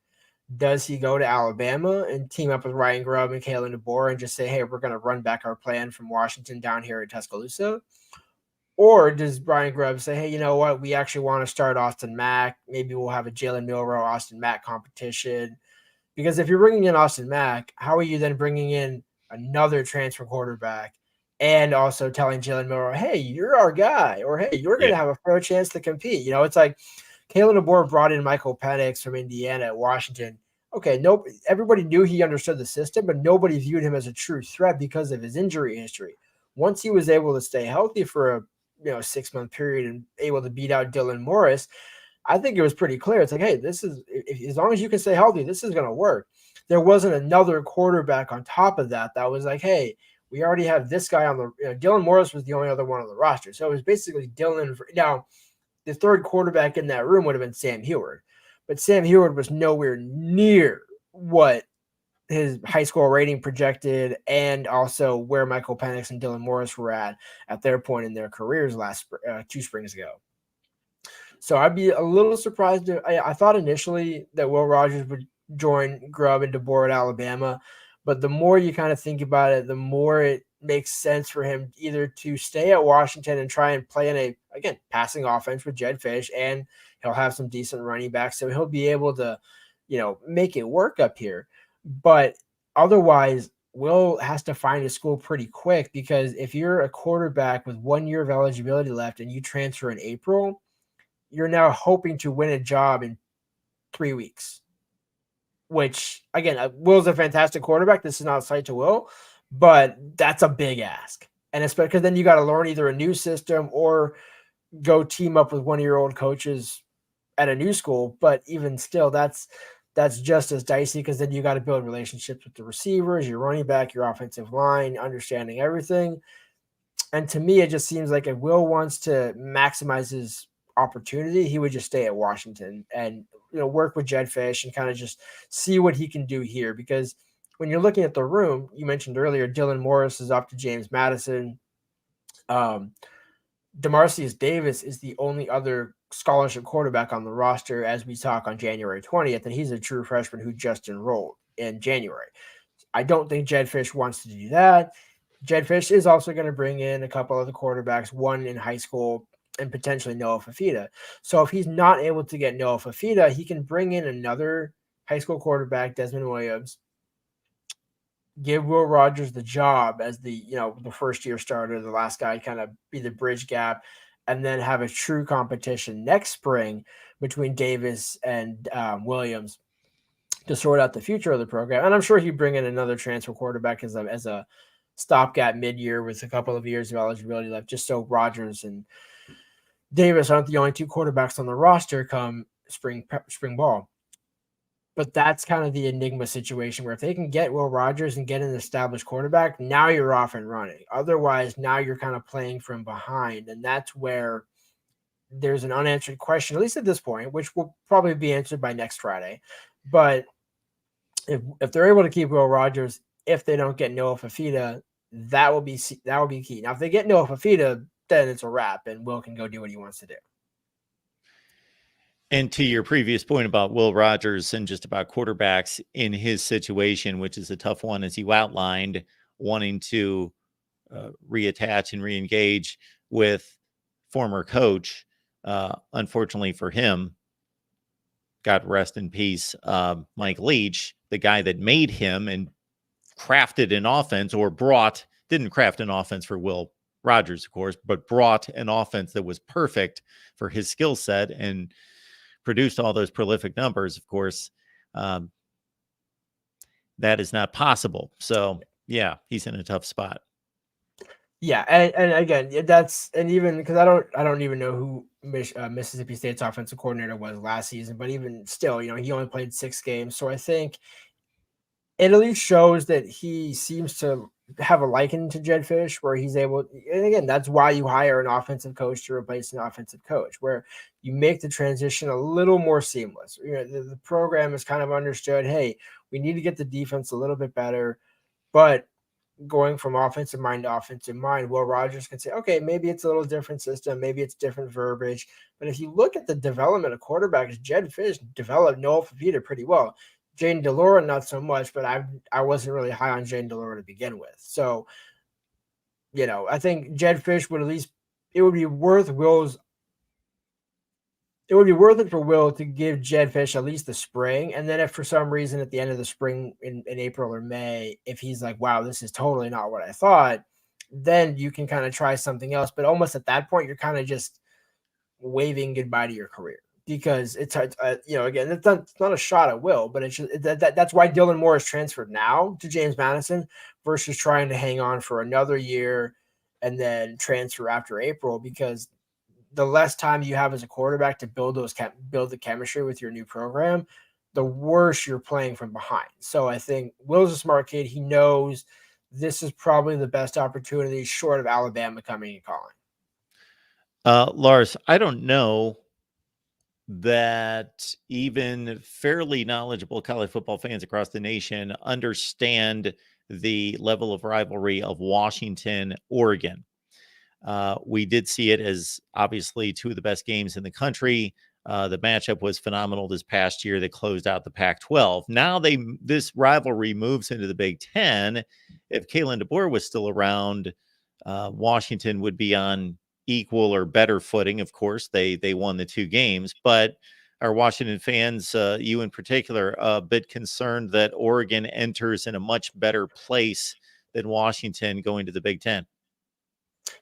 Does he go to Alabama and team up with Ryan Grubb and Kalen DeBoer and just say, hey, we're going to run back our plan from Washington down here at Tuscaloosa? Or does Brian Grubb say, hey, you know what? We actually want to start Austin Mack. Maybe we'll have a Jalen Milroe, Austin Mack competition. Because if you're bringing in Austin Mack, how are you then bringing in another transfer quarterback and also telling Jalen Milroe, hey, you're our guy, or hey, you're going to have a fair chance to compete? It's like Kalen DeBoer brought in Michael Penix from Indiana at Washington. Okay, everybody knew he understood the system, but nobody viewed him as a true threat because of his injury history. Once he was able to stay healthy for a 6-month period and able to beat out Dylan Morris, I think it was pretty clear. It's like, hey, this is, as long as you can stay healthy, this is going to work. There wasn't another quarterback on top of that was like, hey, we already have this guy on the Dylan Morris was the only other one on the roster. So it was basically Dylan. Now, the third quarterback in that room would have been Sam Heward. But Sam Heward was nowhere near what his high school rating projected, and also where Michael Penix and Dylan Morris were at their point in their careers last 2 springs ago. So I'd be a little surprised. I thought initially that Will Rogers would join Grubb and DeBoer at Alabama, but the more you kind of think about it, the more it makes sense for him either to stay at Washington and try and play in a, again, passing offense with Jedd Fisch, and he'll have some decent running backs, so he'll be able to, make it work up here. But otherwise, Will has to find a school pretty quick, because if you're a quarterback with 1 year of eligibility left and you transfer in April, you're now hoping to win a job in 3 weeks, which, again, Will's a fantastic quarterback. This is not a slight to Will, but that's a big ask. And especially because then you got to learn either a new system or go team up with one of your old coaches at a new school. But even still, that's just as dicey, because then you got to build relationships with the receivers, your running back, your offensive line, understanding everything. And to me, it just seems like if Will wants to maximize his opportunity, he would just stay at Washington and work with Jedd Fisch and kind of just see what he can do here. Because when you're looking at the room, you mentioned earlier, Dylan Morris is up to James Madison. DeMarcius Davis is the only other scholarship quarterback on the roster as we talk on January 20th, and he's a true freshman who just enrolled in January. I don't think Jedd Fisch wants to do that. Jedd Fisch is also going to bring in a couple of the quarterbacks, one in high school and potentially Noah Fafita. So if he's not able to get Noah Fafita, he can bring in another high school quarterback, Desmond Williams, give Will Rogers the job as the first year starter, the last guy, kind of be the bridge gap, and then have a true competition next spring between Davis and Williams to sort out the future of the program. And I'm sure he'd bring in another transfer quarterback as a stopgap mid-year with a couple of years of eligibility left, just so Rogers and Davis aren't the only 2 quarterbacks on the roster come spring ball. But that's kind of the enigma situation, where if they can get Will Rogers and get an established quarterback, now you're off and running. Otherwise, now you're kind of playing from behind. And that's where there's an unanswered question, at least at this point, which will probably be answered by next Friday. But if they're able to keep Will Rogers, if they don't get Noah Fafita, that will be key. Now, if they get Noah Fafita, then it's a wrap, and Will can go do what he wants to do. And to your previous point about Will Rogers and just about quarterbacks in his situation, which is a tough one, as you outlined, wanting to reattach and reengage with former coach. Unfortunately for him, God rest in peace, Mike Leach, the guy that made him and crafted an offense, or didn't craft an offense for Will Rogers, of course, but brought an offense that was perfect for his skill set and produced all those prolific numbers. Of course, that is not possible. So yeah, he's in a tough spot. Yeah, and again, even because I don't even know who Mississippi State's offensive coordinator was last season, but even still, he only played 6 games. So I think it at least shows that he seems to have a liking to Jedd Fisch, where he's able, and again, that's why you hire an offensive coach to replace an offensive coach, where you make the transition a little more seamless. The program is kind of understood, hey, we need to get the defense a little bit better, but going from offensive mind to offensive mind, Will Rogers can say, okay, maybe it's a little different system, maybe it's different verbiage. But if you look at the development of quarterbacks, Jedd Fisch developed Noah Fafita pretty well. Jayden de Laura, not so much, but I wasn't really high on Jayden de Laura to begin with. So, I think Jedd Fisch would at least, it would be worth it for Will to give Jedd Fisch at least the spring. And then if for some reason at the end of the spring in April or May, if he's like, wow, this is totally not what I thought, then you can kind of try something else. But almost at that point, you're kind of just waving goodbye to your career. Because it's again, it's not a shot at Will, but it's just, that's why Dylan Morris transferred now to James Madison versus trying to hang on for another year and then transfer after April, because the less time you have as a quarterback to build the chemistry with your new program, the worse you're playing from behind. So I think Will's a smart kid. He knows this is probably the best opportunity short of Alabama coming and calling. Lars, I don't know that even fairly knowledgeable college football fans across the nation understand the level of rivalry of Washington, Oregon. We did see it as obviously two of the best games in the country. The matchup was phenomenal this past year. They closed out the Pac-12. Now this rivalry moves into the Big Ten. If Kalen DeBoer was still around, Washington would be on equal or better footing. Of course, they won the two games, but are Washington fans, you in particular, a bit concerned that Oregon enters in a much better place than Washington going to the Big Ten?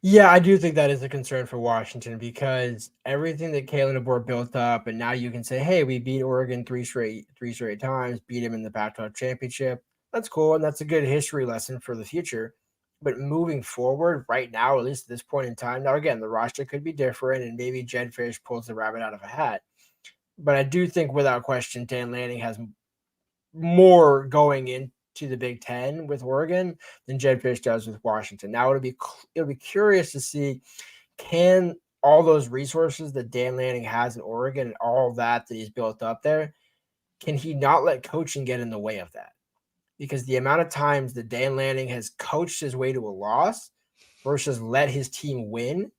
Yeah, I do think that is a concern for Washington because everything that Kalen DeBoer built up, and now you can say, "Hey, we beat Oregon three straight times, beat him in the Pac-12 championship." That's cool, and that's a good history lesson for the future. But moving forward, right now, at least at this point in time, now again, the roster could be different, and maybe Jedd Fisch pulls the rabbit out of a hat. But I do think, without question, Dan Lanning has more going into the Big Ten with Oregon than Jedd Fisch does with Washington. Now it'll be curious to see, can all those resources that Dan Lanning has in Oregon and all that he's built up there, can he not let coaching get in the way of that? Because the amount of times that Dan Lanning has coached his way to a loss versus let his team win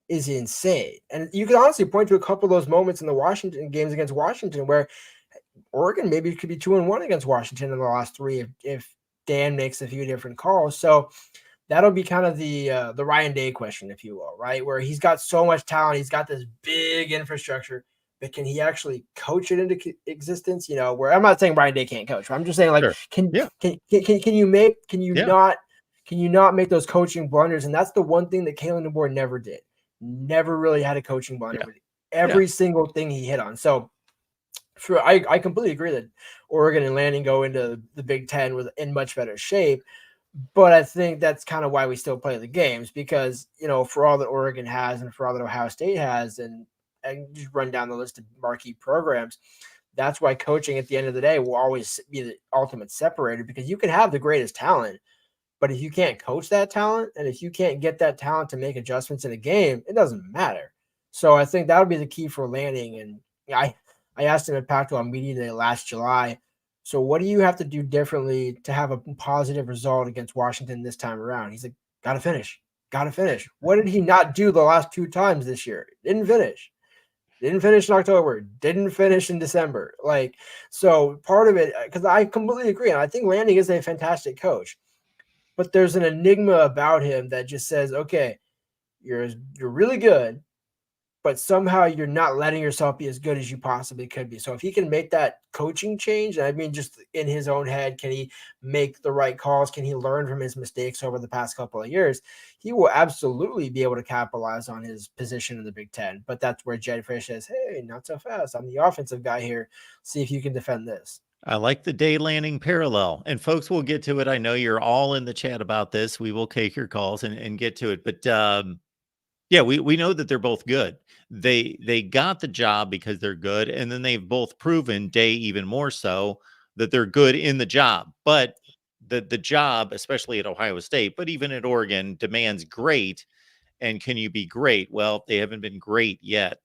is insane. And you can honestly point to a couple of those moments in the Washington games against Washington where Oregon maybe could be 2-1 against Washington in the last three if Dan makes a few different calls. So that'll be kind of the Ryan Day question, if you will, right? Where he's got so much talent, he's got this big infrastructure, but can he actually coach it into existence? You know, where I'm not saying Ryan Day can't coach, but I'm just saying, like, Sure. can Yeah. you not make those coaching blunders? And that's the one thing that Kalen DeBoer never did. Never really had a coaching blunder with every single thing he hit on. So I completely agree that Oregon and Lanning go into the Big Ten in much better shape. But I think that's kind of why we still play the games because, you know, for all that Oregon has and for all that Ohio State has and just run down the list of marquee programs, that's why coaching at the end of the day will always be the ultimate separator because you can have the greatest talent, but if you can't coach that talent and if you can't get that talent to make adjustments in a game, it doesn't matter. So I think that would be the key for Lanning. And I asked him at Pac-12 Media Day last July, so what do you have to do differently to have a positive result against Washington this time around? He's like, got to finish. What did he not do the last two times this year? Didn't finish in October, didn't finish in December. Like, so part of it, because I completely agree. And I think Lanning is a fantastic coach, but there's an enigma about him that just says, okay, you're really good, but somehow you're not letting yourself be as good as you possibly could be. So if he can make that coaching change, I mean, just in his own head, can he make the right calls? Can he learn from his mistakes over the past couple of years? He will absolutely be able to capitalize on his position in the Big Ten. But that's where Jedd Fisch says, hey, not so fast. I'm the offensive guy here. See if you can defend this. I like the Day Lanning parallel. And folks, we'll get to it. I know you're all in the chat about this. We will take your calls and get to it. But yeah, we know that they're both good. They got the job because they're good, and then they've both proven, Day even more so, that they're good in the job. But the job, especially at Ohio State, but even at Oregon, demands great. And can you be great? Well, they haven't been great yet.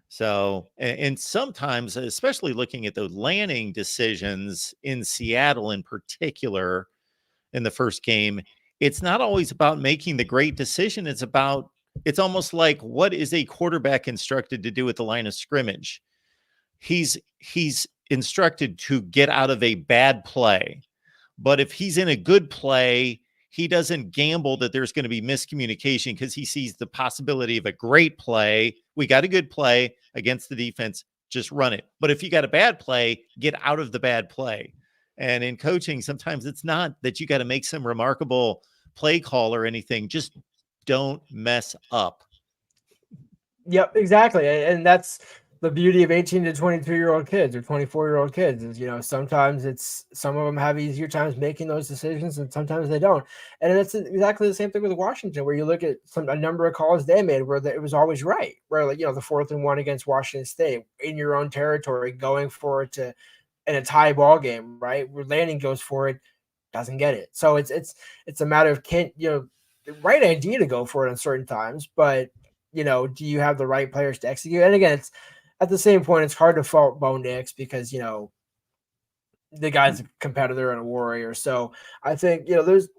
So, and sometimes, especially looking at the Lanning decisions in Seattle in particular in the first game, it's not always about making the great decision. It's almost like, what is a quarterback instructed to do at the line of scrimmage? He's instructed to get out of a bad play. But if he's in a good play, he doesn't gamble that there's going to be miscommunication because he sees the possibility of a great play. We got a good play against the defense, just run it. But if you got a bad play, get out of the bad play. And in coaching, sometimes it's not that you got to make some remarkable play call or anything. Just don't mess up. Yep, exactly. And that's the beauty of 18 to 22-year-old kids or 24-year-old kids is, you know, sometimes some of them have easier times making those decisions and sometimes they don't. And it's exactly the same thing with Washington, where you look at a number of calls they made where it was always right, where, like, you know, the 4th and 1 against Washington State in your own territory, going for it in a tie ball game, right? Where Lanning goes for it, doesn't get it. So it's a matter of, the right idea to go for it on certain times, but, you know, do you have the right players to execute? And again, at the same point, it's hard to fault Bo Nix because, the guy's a competitor and a warrior. So I think, there's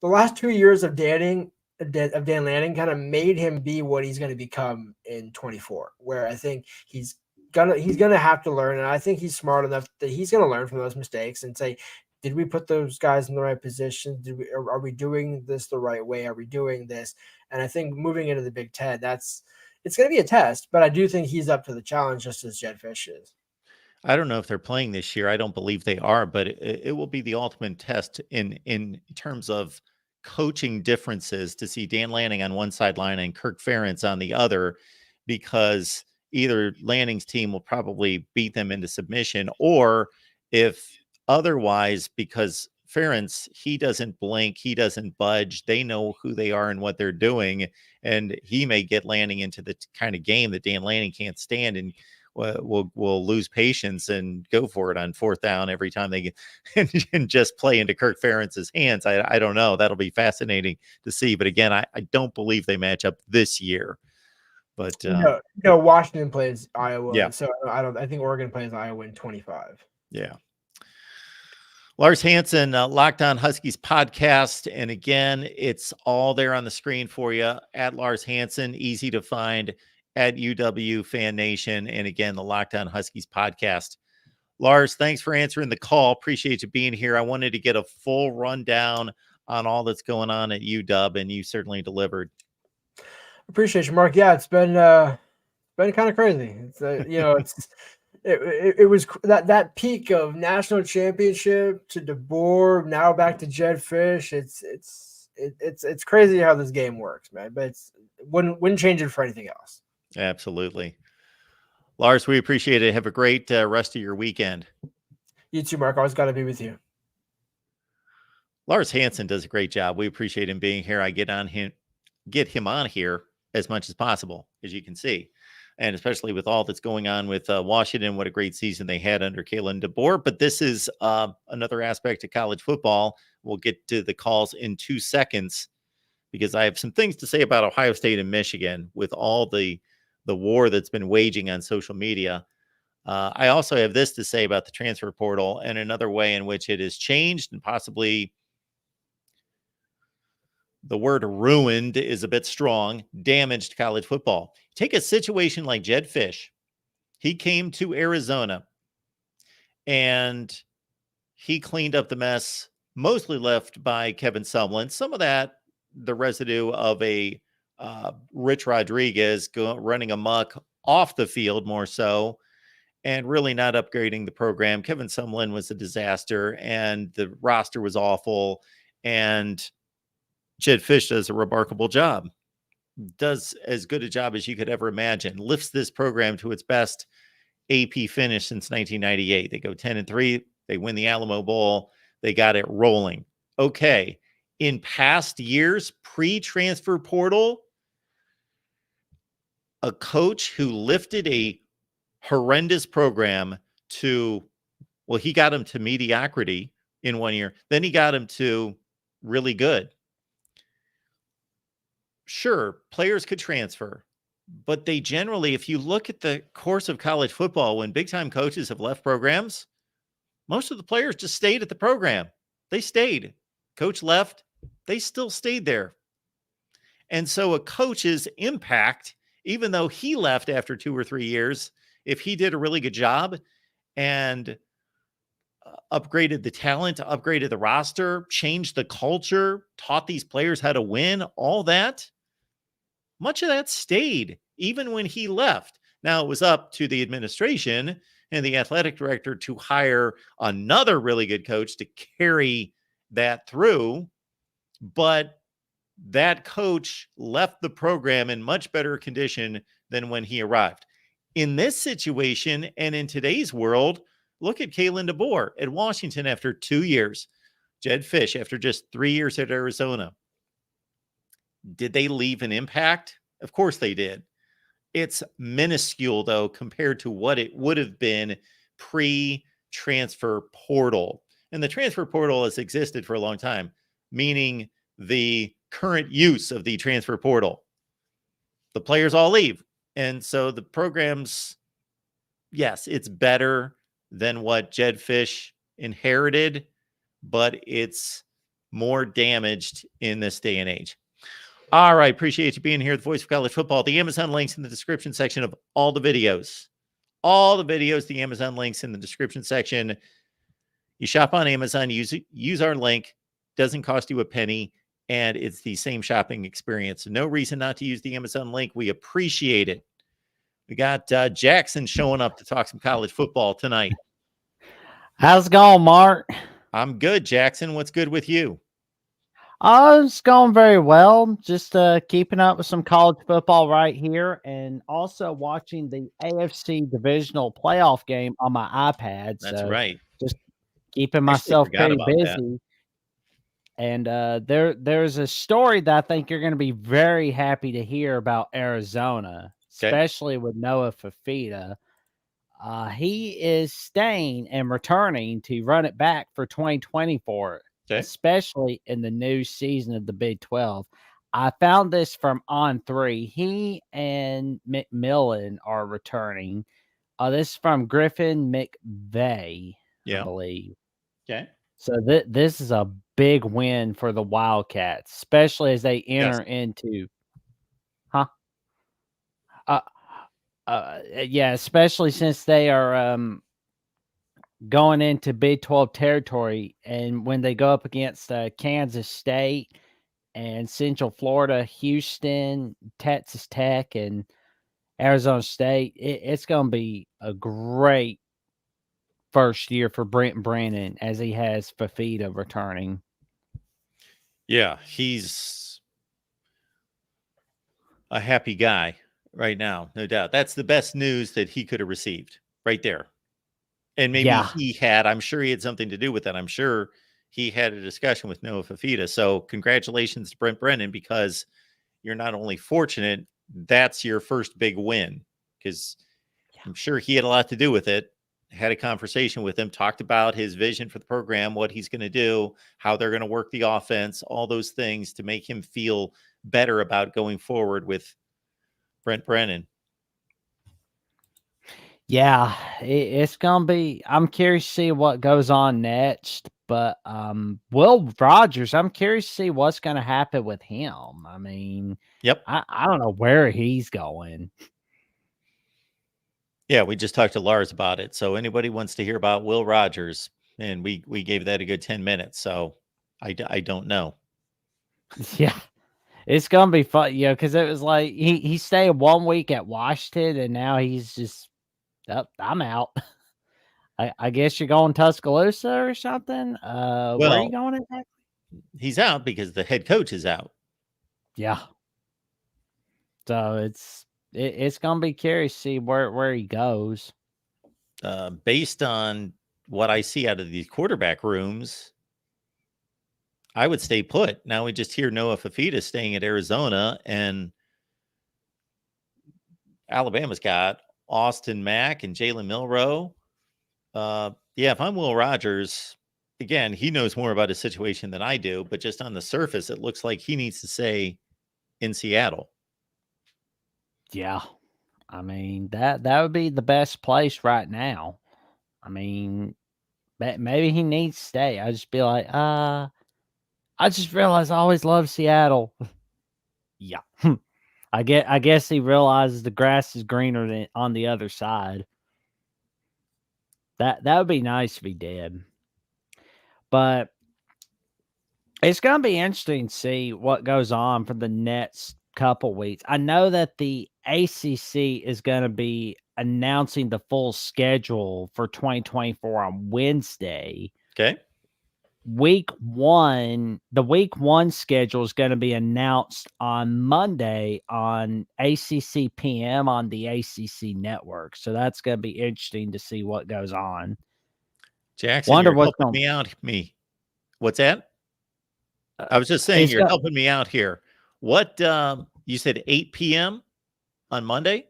the last 2 years of Dan Lanning kind of made him be what he's going to become in 24, where I think he's gonna have to learn, and I think he's smart enough that he's gonna learn from those mistakes and say, did we put those guys in the right position? Are we doing this the right way? Are we doing this? And I think moving into the Big Ten, it's going to be a test, but I do think he's up to the challenge, just as Jedd Fisch is. I don't know if they're playing this year. I don't believe they are, but it will be the ultimate test in terms of coaching differences to see Dan Lanning on one sideline and Kirk Ferentz on the other, because either Lanning's team will probably beat them into submission, or if otherwise, because Ferentz, he doesn't blink, he doesn't budge. They know who they are and what they're doing, and he may get Lanning into the kind of game that Dan Lanning can't stand, and will lose patience and go for it on fourth down every time they get and just play into Kirk Ferentz's hands. I don't know. That'll be fascinating to see. But again, I don't believe they match up this year. But no, Washington plays Iowa. Yeah. So I think Oregon plays Iowa in 25. Yeah. Lars Hansen, Locked On Huskies podcast. And again, it's all there on the screen for you at Lars Hansen. Easy to find at UW Fan Nation. And again, the Locked On Huskies podcast. Lars, thanks for answering the call. Appreciate you being here. I wanted to get a full rundown on all that's going on at UW, and you certainly delivered. Appreciate you, Mark. Yeah, it's been kind of crazy. It's it was that peak of national championship to DeBoer, now back to Jedd Fisch. It's crazy how this game works, man. But wouldn't change it for anything else. Absolutely. Lars, we appreciate it. Have a great rest of your weekend. You too, Mark. Always got to be with you. Lars Hansen does a great job. We appreciate him being here. I get him on here as much as possible, as you can see. And especially with all that's going on with Washington, what a great season they had under Kaden DeBoer. But this is another aspect of college football. We'll get to the calls in 2 seconds, because I have some things to say about Ohio State and Michigan with all the war that's been waging on social media. I also have this to say about the transfer portal and another way in which it has changed, and possibly the word ruined is a bit strong, damaged college football. Take a situation like Jedd Fisch. He came to Arizona and he cleaned up the mess, mostly left by Kevin Sumlin. Some of that, the residue of a Rich Rodriguez running amok off the field more so, and really not upgrading the program. Kevin Sumlin was a disaster, and the roster was awful, and Jedd Fisch does a remarkable job. Does as good a job as you could ever imagine. Lifts this program to its best AP finish since 1998. They go 10-3. They win the Alamo Bowl. They got it rolling. Okay. In past years, pre-transfer portal, a coach who lifted a horrendous program to, well, he got him to mediocrity in 1 year. Then he got him to really good. Sure, players could transfer, but they generally, if you look at the course of college football, when big-time coaches have left programs, most of the players just stayed at the program. They stayed. Coach left, they still stayed there. And so a coach's impact, even though he left after 2 or 3 years, if he did a really good job and upgraded the talent, upgraded the roster, changed the culture, taught these players how to win, all that, much of that stayed even when he left. Now, it was up to the administration and the athletic director to hire another really good coach to carry that through. But that coach left the program in much better condition than when he arrived. In this situation and in today's world, look at Kaden DeBoer at Washington after 2 years. Jedd Fisch after just 3 years at Arizona. Did they leave an impact? Of course they did. It's minuscule, though, compared to what it would have been pre-transfer portal. And the transfer portal has existed for a long time, meaning the current use of the transfer portal. The players all leave. And so the programs yes, it's better than what Jedd Fisch inherited, but it's more damaged in this day and age. All right. Appreciate you being here. The Voice of College Football. The Amazon links in the description section of all the videos. All the videos, the Amazon links in the description section. You shop on Amazon, use our link. Doesn't cost you a penny, and it's the same shopping experience. No reason not to use the Amazon link. We appreciate it. We got Jackson showing up to talk some college football tonight. How's it going, Mark? I'm good, Jackson. What's good with you? It's going very well. Just keeping up with some college football right here, and also watching the AFC divisional playoff game on my iPad. That's so right. Just keeping Actually myself forgot pretty about that. busy. And there's a story that I think you're going to be very happy to hear about Arizona, Okay. especially with Noah Fafita. He is staying and returning to run it back for 2024, Okay. especially in the new season of the Big 12. I found this from On3. He and McMillan are returning. This is from Griffin McVeigh, Yeah. I believe. Okay. So this is a big win for the Wildcats, especially as they enter into, yeah, especially since they are going into Big 12 territory, and when they go up against Kansas State and Central Florida, Houston, Texas Tech, and Arizona State, it's going to be a great first year for Brent Brennan as he has Fafita returning. Yeah, he's a happy guy right now, no doubt. That's the best news that he could have received right there. And maybe I'm sure he had something to do with that. I'm sure he had a discussion with Noah Fafita. So congratulations to Brent Brennan, because you're not only fortunate, that's your first big win, because I'm sure he had a lot to do with it. Had a conversation with him, talked about his vision for the program, what he's going to do, how they're going to work the offense, all those things to make him feel better about going forward with Brent Brennan. Yeah, it's going to be, I'm curious to see what goes on next, but Will Rogers, I'm curious to see what's going to happen with him. I mean, I don't know where he's going. Yeah, we just talked to Lars about it. So anybody wants to hear about Will Rogers, and we gave that a good 10 minutes. So I don't know. Yeah, it's going to be fun, because it was like he stayed 1 week at Washington, and now he's just, I'm out. I guess you're going Tuscaloosa or something. Where are you going exactly? He's out because the head coach is out. Yeah. So it's gonna be curious to see where he goes. Based on what I see out of these quarterback rooms, I would stay put. Now we just hear Noah Fafita staying at Arizona, and Alabama's got Austin Mack and Jalen Milroe. Yeah, if I'm Will Rogers, again, he knows more about his situation than I do, but just on the surface, it looks like he needs to stay in Seattle. Yeah. I mean, that would be the best place right now. I mean, maybe he needs to stay. I just be like, I just realized I always loved Seattle. Yeah. I guess he realizes the grass is greener than on the other side. That would be nice if he did. But it's going to be interesting to see what goes on for the next couple weeks. I know that the ACC is going to be announcing the full schedule for 2024 on Wednesday. Okay. The week one schedule is going to be announced on Monday on ACC PM on the ACC network. So that's going to be interesting to see what goes on. Jackson, you're helping me out. What's that? I was just saying you're helping me out here. What you said 8 p.m. on Monday?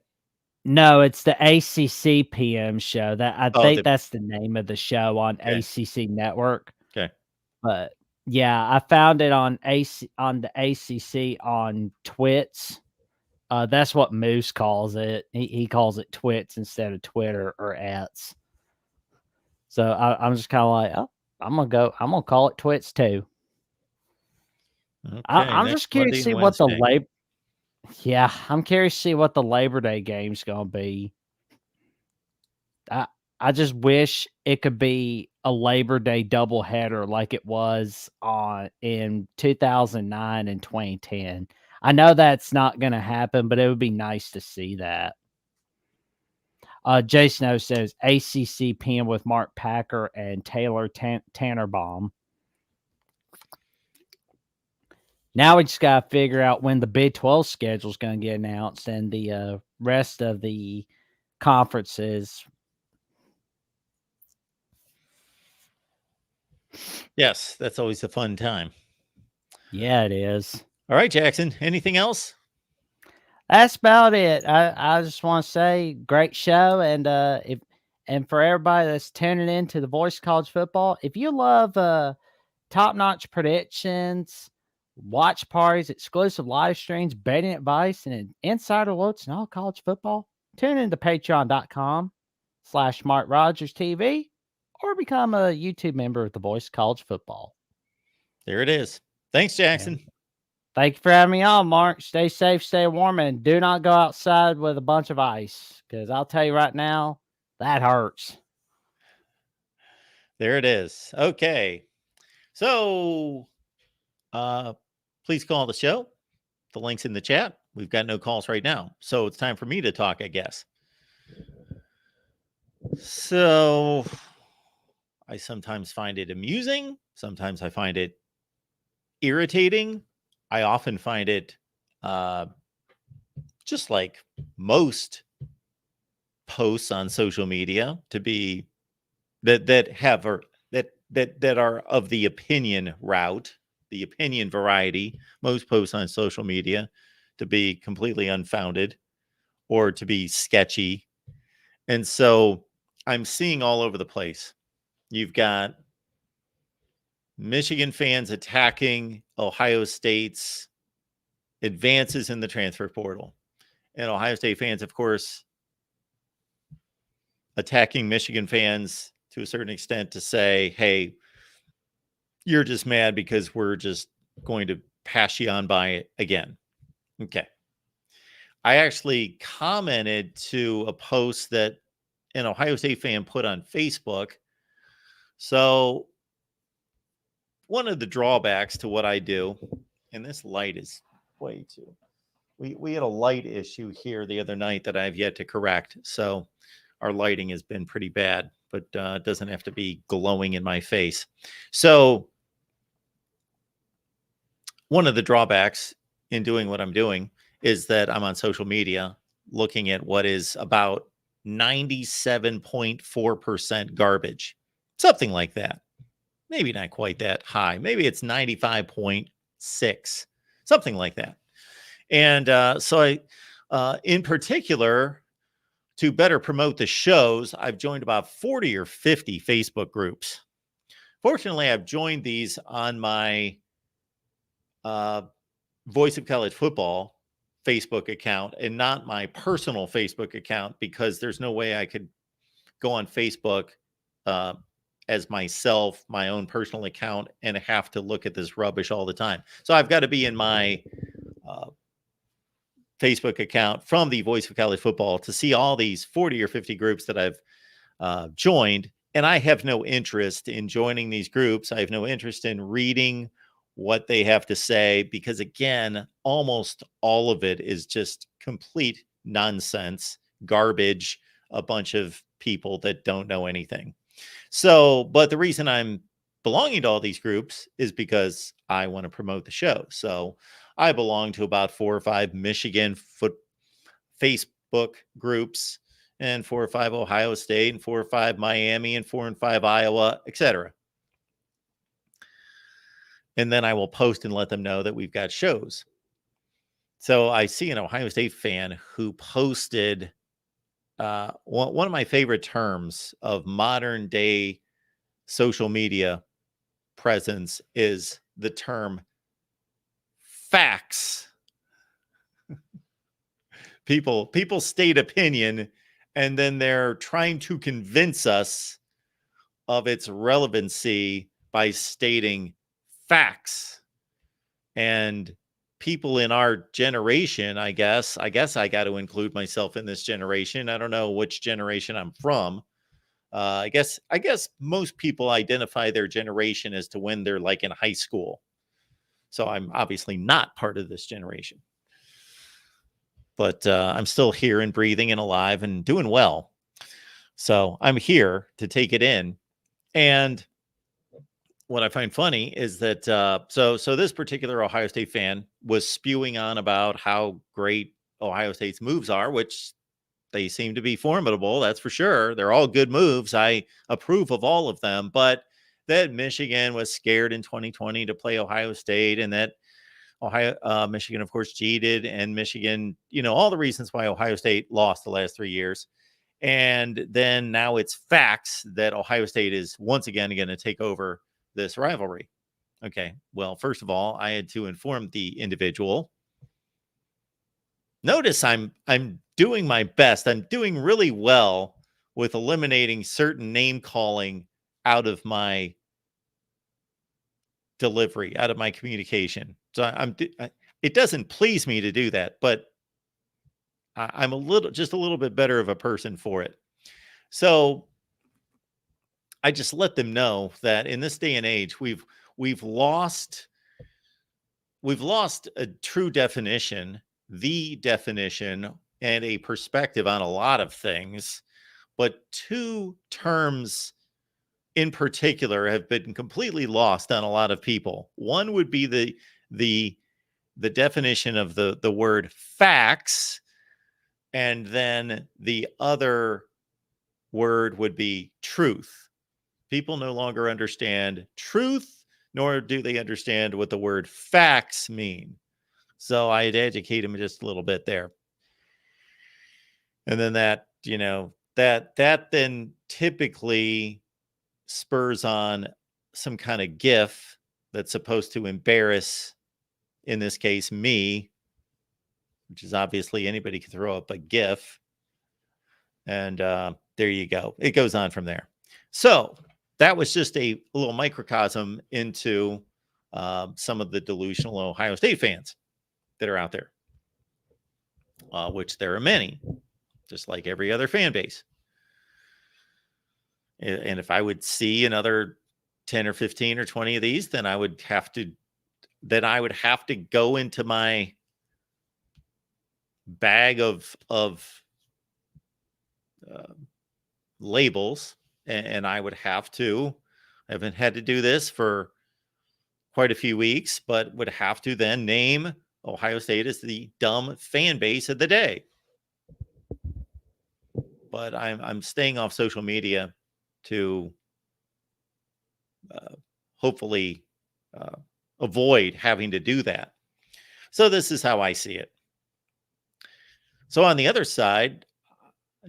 No, it's the ACC PM show. I think that's the name of the show on ACC network. Okay. But yeah, I found it on the ACC on Twits. That's what Moose calls it. He calls it twits instead of Twitter or ats. So I'm just kind of like, oh, I'm gonna call it twits too. Okay, I'm next just curious Monday to see and what the Wednesday. Yeah, I'm curious to see what the Labor Day game's gonna be. I just wish it could be a Labor Day doubleheader like it was in 2009 and 2010. I know that's not going to happen, but it would be nice to see that. Jay Snow says ACC PM with Mark Packer and Taylor Tannerbaum. Now we just got to figure out when the Big 12 schedule is going to get announced and the rest of the conferences. Yes, that's always a fun time. Yeah, it is. All right, Jackson. Anything else? That's about it. I just want to say great show, and for everybody that's tuning in to the Voice of College Football, if you love top-notch predictions, watch parties, exclusive live streams, betting advice, and insider looks in all college football, tune into patreon.com/MarkRogersTV or become a YouTube member of the Voice of College Football. There it is. Thanks, Jackson. Yeah. Thank you for having me on, Mark. Stay safe, stay warm, and do not go outside with a bunch of ice, because I'll tell you right now, that hurts. There it is. Okay. So please call the show. The link's in the chat. We've got no calls right now. So it's time for me to talk, I guess. So I sometimes find it amusing. Sometimes I find it irritating. I often find it just like most posts on social media to be that are of the opinion route, the opinion variety. Most posts on social media to be completely unfounded or to be sketchy. And so I'm seeing all over the place. You've got Michigan fans attacking Ohio State's advances in the transfer portal. And Ohio State fans, of course, attacking Michigan fans to a certain extent to say, hey, you're just mad because we're just going to pass you on by it again. Okay. I actually commented to a post that an Ohio State fan put on Facebook. So one of the drawbacks to what I do, and this light is way too, we had a light issue here the other night that I've yet to correct. So our lighting has been pretty bad, but it doesn't have to be glowing in my face. So one of the drawbacks in doing what I'm doing is that I'm on social media looking at what is about 97.4% garbage, something like that. Maybe not quite that high. Maybe it's 95.6, something like that. And so I, in particular, to better promote the shows, I've joined about 40 or 50 Facebook groups. Fortunately, I've joined these on my Voice of College Football Facebook account and not my personal Facebook account, because there's no way I could go on Facebook as myself, my own personal account, and have to look at this rubbish all the time. So I've got to be in my Facebook account from the Voice of College Football to see all these 40 or 50 groups that I've joined. And I have no interest in joining these groups. I have no interest in reading what they have to say, because again, almost all of it is just complete nonsense, garbage, a bunch of people that don't know anything. So, but the reason I'm belonging to all these groups is because I want to promote the show. So I belong to about 4 or 5 Michigan Facebook groups, and 4 or 5 Ohio State, and 4 or 5 Miami, and 4 and 5 Iowa, etc. And then I will post and let them know that we've got shows. So I see an Ohio State fan who posted one of my favorite terms of modern day social media presence is the term facts. People state opinion, and then they're trying to convince us of its relevancy by stating facts. And people in our generation, I guess I got to include myself in this generation. I don't know which generation I'm from. I guess most people identify their generation as to when they're like in high school. So I'm obviously not part of this generation. But I'm still here and breathing and alive and doing well. So I'm here to take it in. And what I find funny is that so this particular Ohio State fan was spewing on about how great Ohio State's moves are, which they seem to be formidable. That's for sure. They're all good moves. I approve of all of them. But that Michigan was scared in 2020 to play Ohio State, and that Michigan, of course, cheated, and Michigan, all the reasons why Ohio State lost the last 3 years. And then now it's facts that Ohio State is once again going to take over this rivalry. Okay. Well, first of all, I had to inform the individual. Notice I'm doing my best. I'm doing really well with eliminating certain name calling out of my delivery, out of my communication. So it doesn't please me to do that, but I'm just a little bit better of a person for it. So I just let them know that in this day and age, we've lost a true definition, the definition, and a perspective on a lot of things. But two terms in particular have been completely lost on a lot of people. One would be the definition of the word facts, and then the other word would be truth. People no longer understand truth, nor do they understand what the word facts mean. So I had to educate them just a little bit there. And then that then typically spurs on some kind of GIF that's supposed to embarrass, in this case, me, which is obviously anybody can throw up a GIF. And there you go. It goes on from there. So that was just a little microcosm into some of the delusional Ohio State fans that are out there, which there are many, just like every other fan base. And if I would see another 10 or 15 or 20 of these, then I would have to go into my bag of labels, and I would have to. I haven't had to do this for quite a few weeks, but would have to then name Ohio State as the dumb fan base of the day. But I'm staying off social media to hopefully avoid having to do that. So this is how I see it. So on the other side,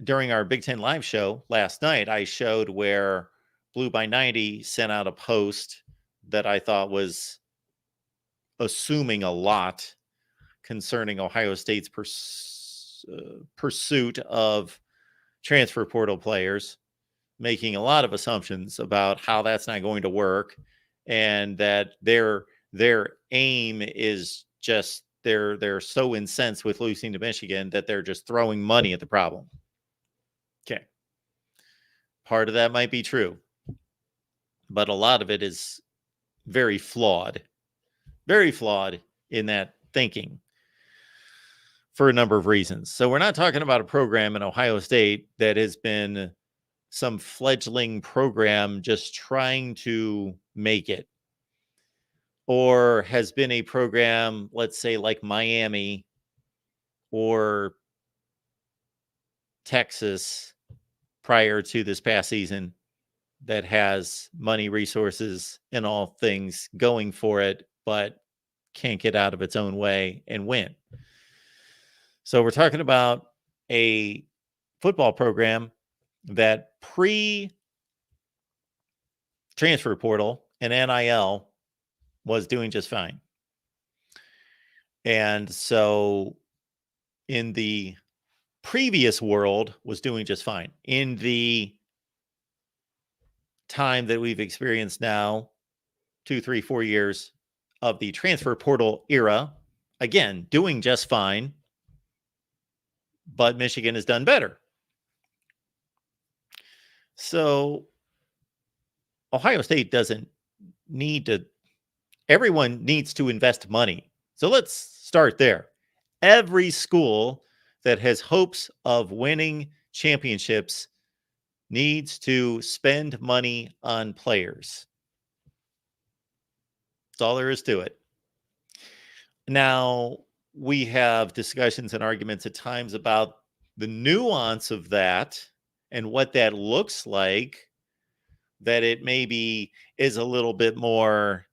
during our Big Ten Live show last night, I showed where Blue by 90 sent out a post that I thought was assuming a lot concerning Ohio State's pursuit of transfer portal players, making a lot of assumptions about how that's not going to work, and that their aim is just they're so incensed with losing to Michigan that they're just throwing money at the problem. Okay. Part of that might be true, but a lot of it is very flawed in that thinking for a number of reasons. So we're not talking about a program in Ohio State that has been some fledgling program just trying to make it, or has been a program, let's say like Miami or Texas prior to this past season, that has money, resources, and all things going for it, but can't get out of its own way and win. So we're talking about a football program that pre-transfer portal and NIL was doing just fine. And so in the previous world was doing just fine. In the time that we've experienced now, 2, 3, 4 years of the transfer portal era, again, doing just fine, but Michigan has done better. So Ohio State doesn't need to, everyone needs to invest money. So let's start there. Every school that has hopes of winning championships needs to spend money on players. That's all there is to it. Now, we have discussions and arguments at times about the nuance of that and what that looks like, that it maybe is a little bit more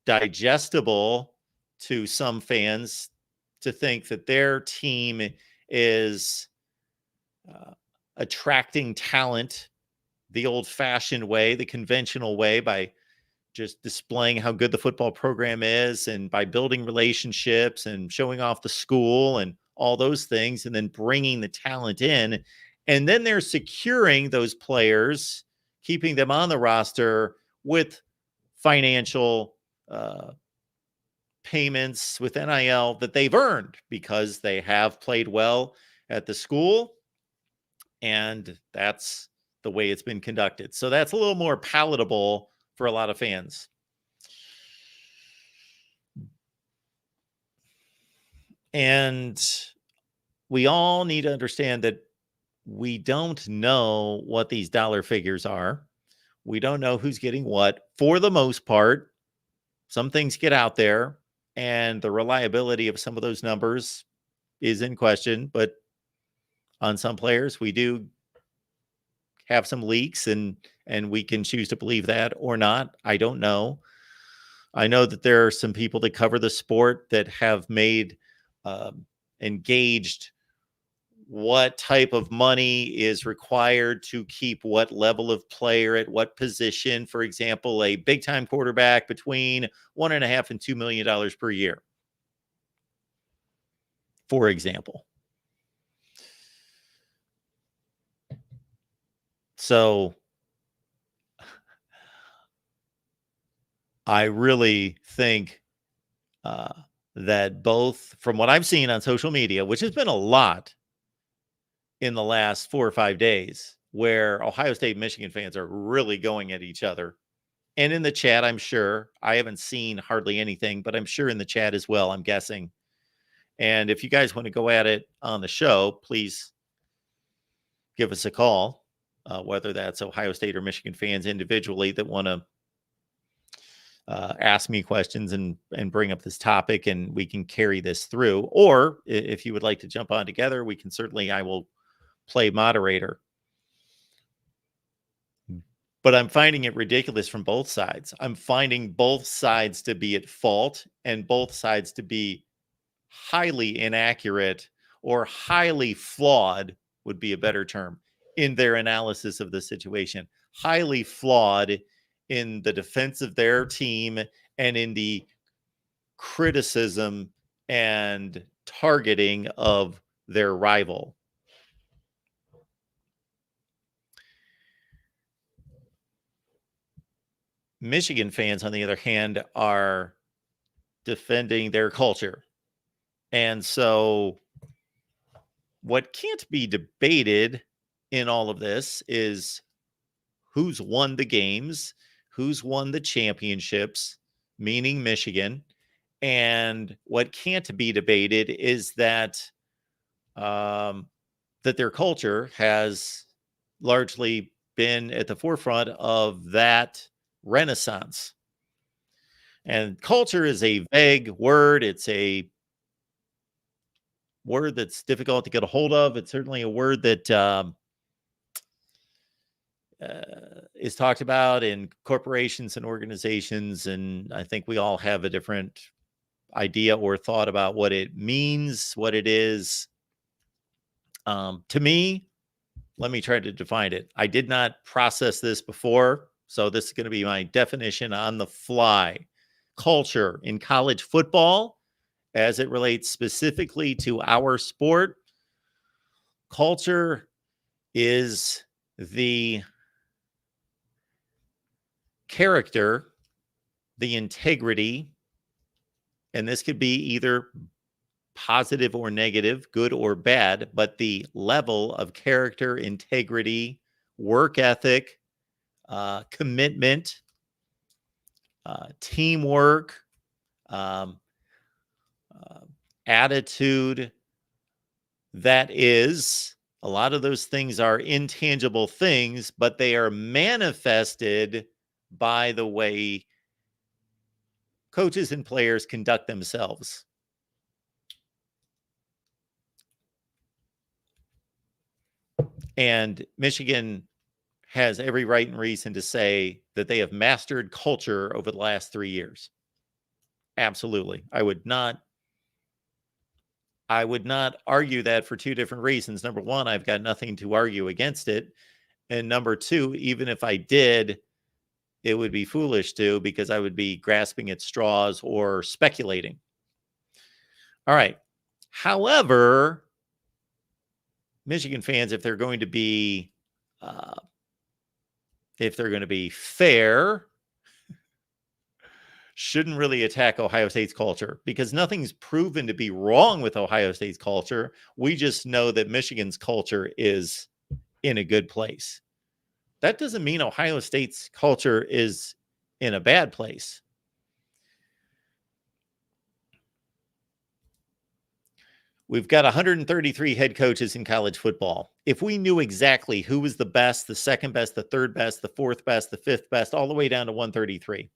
digestible to some fans to think that their team is attracting talent the old-fashioned way, the conventional way, by just displaying how good the football program is and by building relationships and showing off the school and all those things, and then bringing the talent in. And then they're securing those players, keeping them on the roster with financial payments, with NIL that they've earned because they have played well at the school. And that's the way it's been conducted. So that's a little more palatable for a lot of fans. And we all need to understand that we don't know what these dollar figures are. We don't know who's getting what. For the most part, some things get out there, and the reliability of some of those numbers is in question. But on some players, we do have some leaks, and we can choose to believe that or not. I don't know. I know that there are some people that cover the sport that have made engaged what type of money is required to keep what level of player at what position. For example, a big time quarterback between $1.5 and $2 million per year, for example. So I really think that both, from what I've seen on social media, which has been a lot in the last 4 or 5 days, where Ohio State and Michigan fans are really going at each other. And in the chat, I'm sure, I haven't seen hardly anything, but I'm sure in the chat as well, I'm guessing. And if you guys want to go at it on the show, please give us a call, whether that's Ohio State or Michigan fans individually that want to ask me questions and bring up this topic, and we can carry this through. Or if you would like to jump on together, we can certainly, I will play moderator. But I'm finding it ridiculous from both sides. I'm finding both sides to be at fault, and both sides to be highly inaccurate, or highly flawed would be a better term, in their analysis of the situation. Highly flawed in the defense of their team and in the criticism and targeting of their rival. Michigan fans, on the other hand, are defending their culture. And so what can't be debated in all of this is who's won the games, who's won the championships, meaning Michigan. And what can't be debated is that that their culture has largely been at the forefront of that renaissance. And culture is a vague word. It's a word that's difficult to get a hold of. It's certainly a word that is talked about in corporations and organizations. And I think we all have a different idea or thought about what it means, what it is. To me, let me try to define it. I did not process this before, so this is going to be my definition on the fly. Culture in college football, as it relates specifically to our sport. Culture is the character, the integrity, and this could be either positive or negative, good or bad, but the level of character, integrity, work ethic, commitment, teamwork, attitude. That is, a lot of those things are intangible things, but they are manifested by the way coaches and players conduct themselves. And Michigan has every right and reason to say that they have mastered culture over the last 3 years. Absolutely. I would not argue that for two different reasons. Number one, I've got nothing to argue against it. And number two, even if I did, it would be foolish to, because I would be grasping at straws or speculating. All right. However, Michigan fans, if they're going to be fair, shouldn't really attack Ohio State's culture, because nothing's proven to be wrong with Ohio State's culture. We just know that Michigan's culture is in a good place. That doesn't mean Ohio State's culture is in a bad place. We've got 133 head coaches in college football. If we knew exactly who was the best, the second best, the third best, the fourth best, the fifth best, all the way down to 133,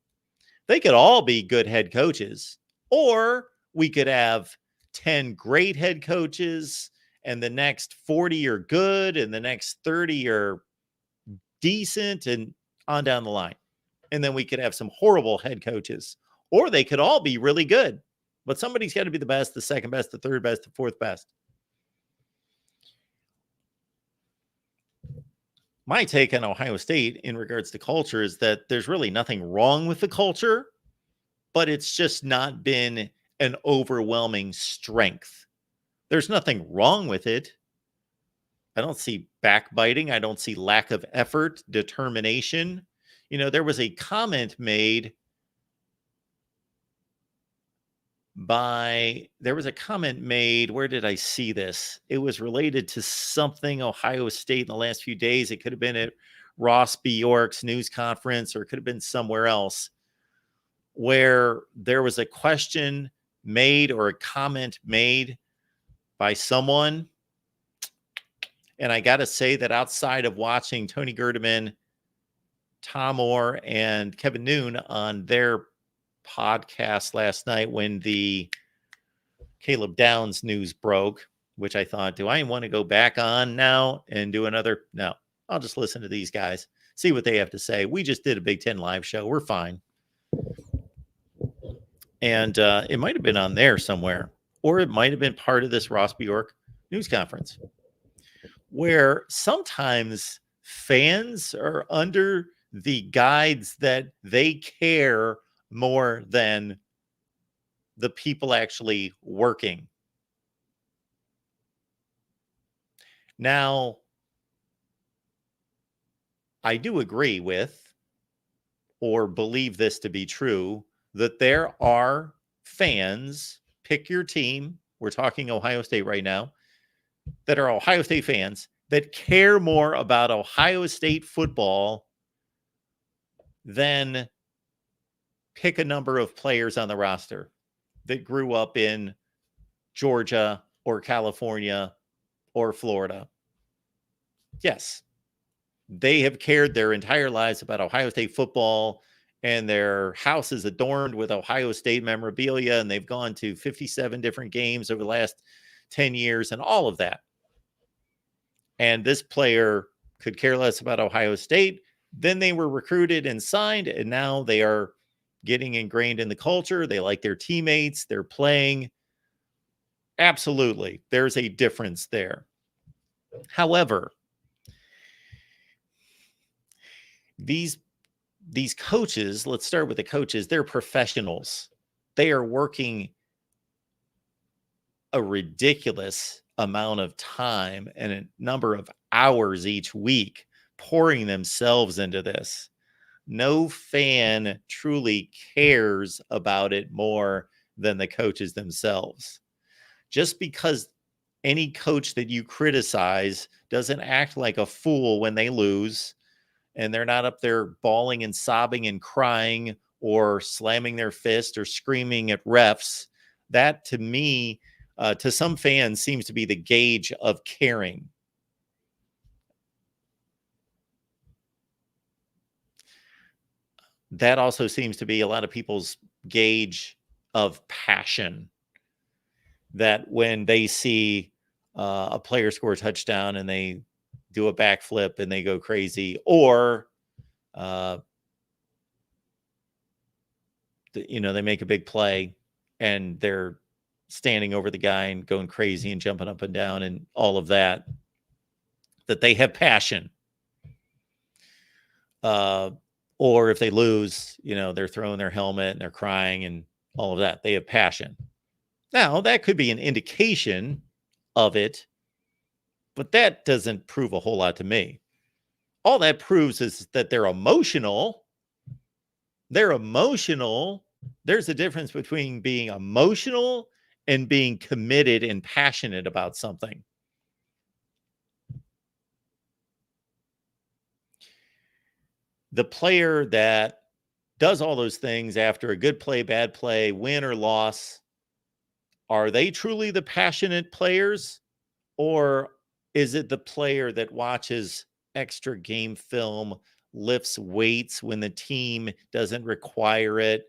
they could all be good head coaches. Or we could have 10 great head coaches, and the next 40 are good, and the next 30 are decent, and on down the line. And then we could have some horrible head coaches, or they could all be really good. But somebody's got to be the best, the second best, the third best, the fourth best. My take on Ohio State in regards to culture is that there's really nothing wrong with the culture, but it's just not been an overwhelming strength. There's nothing wrong with it. I don't see backbiting. I don't see lack of effort, determination. You know, there was a comment made where did I see this? It was related to something Ohio State in the last few days. It could have been at Ross Bjork's news conference, or it could have been somewhere else, where there was a question made or a comment made by someone. And I got to say that outside of watching Tony Gerdeman, Tom Orr, and Kevin Noon on their podcast last night when the Caleb Downs news broke, which I thought, do I want to go back on now and do another? No, I'll just listen to these guys, see what they have to say. We just did a Big Ten live show. We're fine. And it might have been on there somewhere, or it might have been part of this Ross Bjork news conference, where sometimes fans are under the guides that they care more than the people actually working. Now, I do agree with, or believe this to be true, that there are fans, pick your team, we're talking Ohio State right now, that are Ohio State fans that care more about Ohio State football than pick a number of players on the roster that grew up in Georgia or California or Florida. Yes, they have cared their entire lives about Ohio State football, and their house is adorned with Ohio State memorabilia, and they've gone to 57 different games over the last 10 years and all of that. And this player could care less about Ohio State. Then they were recruited and signed, and now they are getting ingrained in the culture. They like their teammates. They're playing. Absolutely. There's a difference there. However, these coaches, let's start with the coaches, they're professionals. They are working a ridiculous amount of time and a number of hours each week pouring themselves into this. No fan truly cares about it more than the coaches themselves. Just because any coach that you criticize doesn't act like a fool when they lose, and they're not up there bawling and sobbing and crying or slamming their fist or screaming at refs, that to me, to some fans, seems to be the gauge of caring. That also seems to be a lot of people's gauge of passion. That when they see a player score a touchdown and they do a backflip and they go crazy, or they make a big play and they're standing over the guy and going crazy and jumping up and down and all of that, that they have passion. Or if they lose, they're throwing their helmet and they're crying and all of that. They have passion. Now, that could be an indication of it, but that doesn't prove a whole lot to me. All that proves is that they're emotional. They're emotional. There's a difference between being emotional and being committed and passionate about something. The player that does all those things after a good play, bad play, win or loss, are they truly the passionate players? Or is it the player that watches extra game film, lifts weights when the team doesn't require it,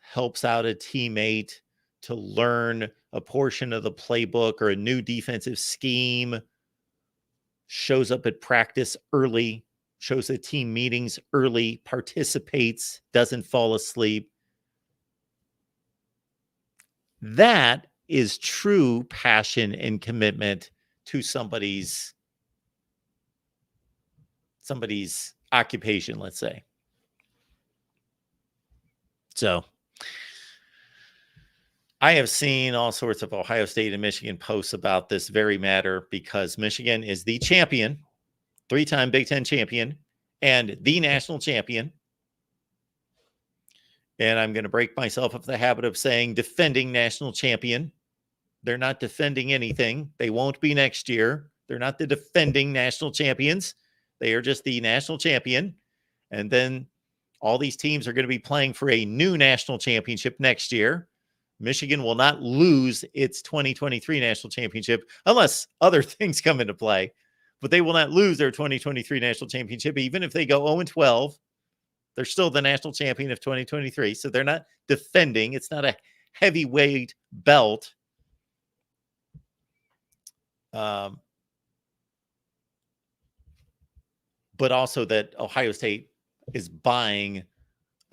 helps out a teammate to learn a portion of the playbook or a new defensive scheme, shows up at practice early, shows at team meetings early, participates, doesn't fall asleep? That is true passion and commitment to somebody's occupation, let's say. So I have seen all sorts of Ohio State and Michigan posts about this very matter, because Michigan is the champion, 3-time Big Ten champion, and the national champion. And I'm going to break myself of the habit of saying defending national champion. They're not defending anything. They won't be next year. They're not the defending national champions. They are just the national champion. And then all these teams are going to be playing for a new national championship next year. Michigan will not lose its 2023 national championship unless other things come into play. But they will not lose their 2023 national championship. Even if they go 0-12, they're still the national champion of 2023. So they're not defending. It's not a heavyweight belt. But also that Ohio State is buying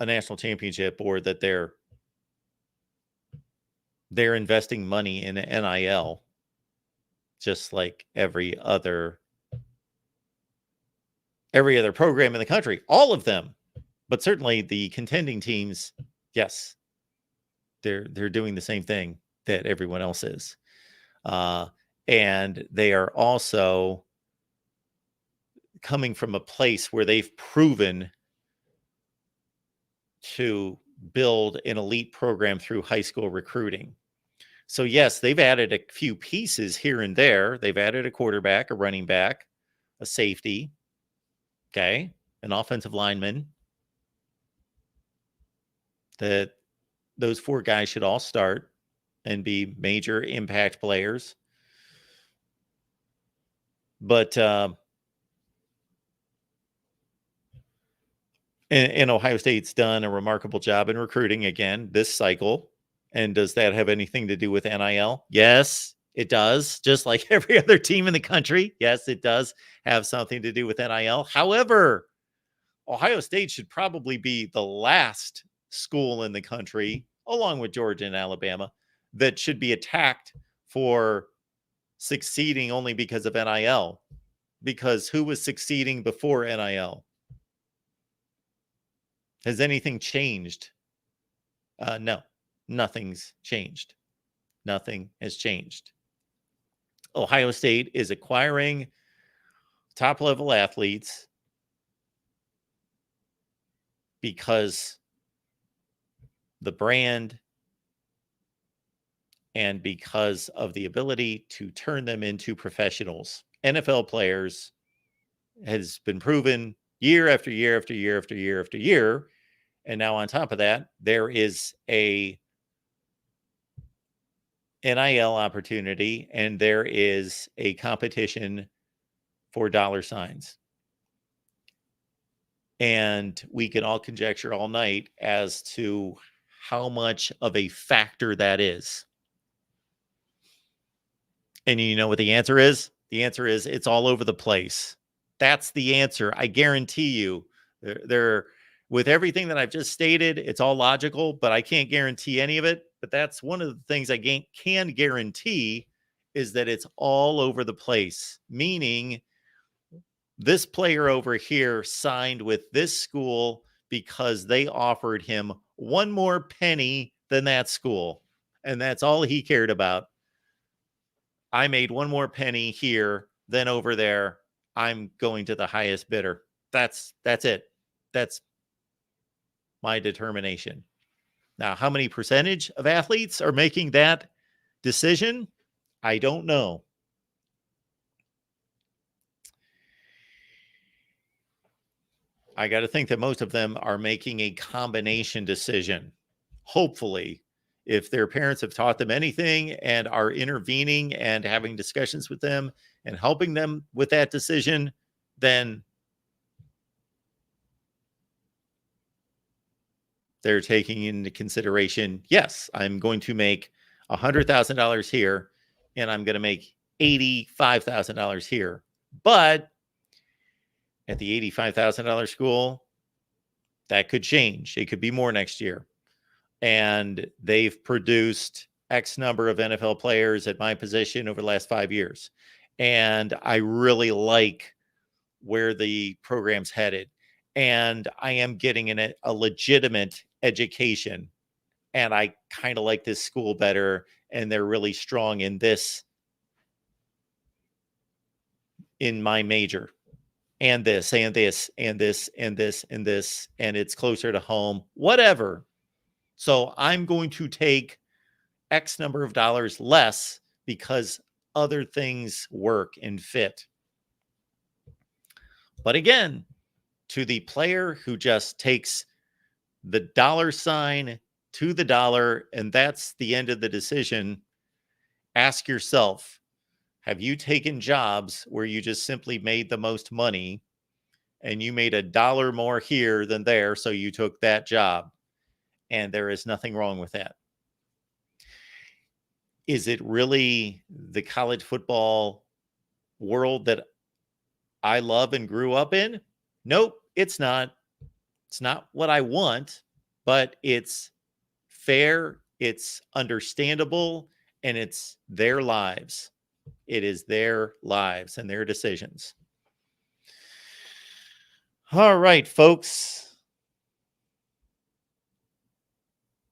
a national championship, or that they're investing money in NIL, just like every other program in the country, all of them. But certainly the contending teams, yes, they're doing the same thing that everyone else is. And they are also coming from a place where they've proven to build an elite program through high school recruiting. So yes, they've added a few pieces here and there. They've added a quarterback, a running back, a safety, an offensive lineman. That those 4 guys should all start and be major impact players. But and Ohio State's done a remarkable job in recruiting again this cycle. And does that have anything to do with NIL? Yes, it does. Just like every other team in the country. Yes, it does have something to do with NIL. However, Ohio State should probably be the last school in the country, along with Georgia and Alabama, that should be attacked for succeeding only because of NIL. Because who was succeeding before NIL? Has anything changed? No, nothing's changed. Nothing has changed. Ohio State is acquiring top-level athletes because the brand and because of the ability to turn them into professionals. NFL players has been proven year after year after year after year after year. And now on top of that, there is a NIL opportunity and there is a competition for dollar signs. And we can all conjecture all night as to how much of a factor that is. And you know what the answer is? The answer is it's all over the place. That's the answer. I guarantee you. There, with everything that I've just stated, it's all logical, but I can't guarantee any of it. But that's one of the things I can guarantee is that it's all over the place, meaning this player over here signed with this school because they offered him one more penny than that school. And that's all he cared about. I made one more penny here than over there. I'm going to the highest bidder. That's it. That's my determination. Now, how many percentage of athletes are making that decision? I don't know. I got to think that most of them are making a combination decision. Hopefully, if their parents have taught them anything and are intervening and having discussions with them and helping them with that decision, then they're taking into consideration, yes, I'm going to make $100,000 here and I'm going to make $85,000 here. But at the $85,000 school, that could change. It could be more next year. And they've produced X number of NFL players at my position over the last 5 years. And I really like where the program's headed. And I am getting in a legitimate education. And I kind of like this school better. And they're really strong in this, in my major. And this, and this, and this, and this, and this. And it's closer to home. Whatever. So I'm going to take X number of dollars less because other things work and fit. But again, to the player who just takes the dollar sign to the dollar, and that's the end of the decision, ask yourself, have you taken jobs where you just simply made the most money and you made $1 more here than there, so you took that job? And there is nothing wrong with that. Is it really the college football world that I love and grew up in? Nope, it's not. It's not what I want, but it's fair, it's understandable, and it's their lives. It is their lives and their decisions. All right, folks.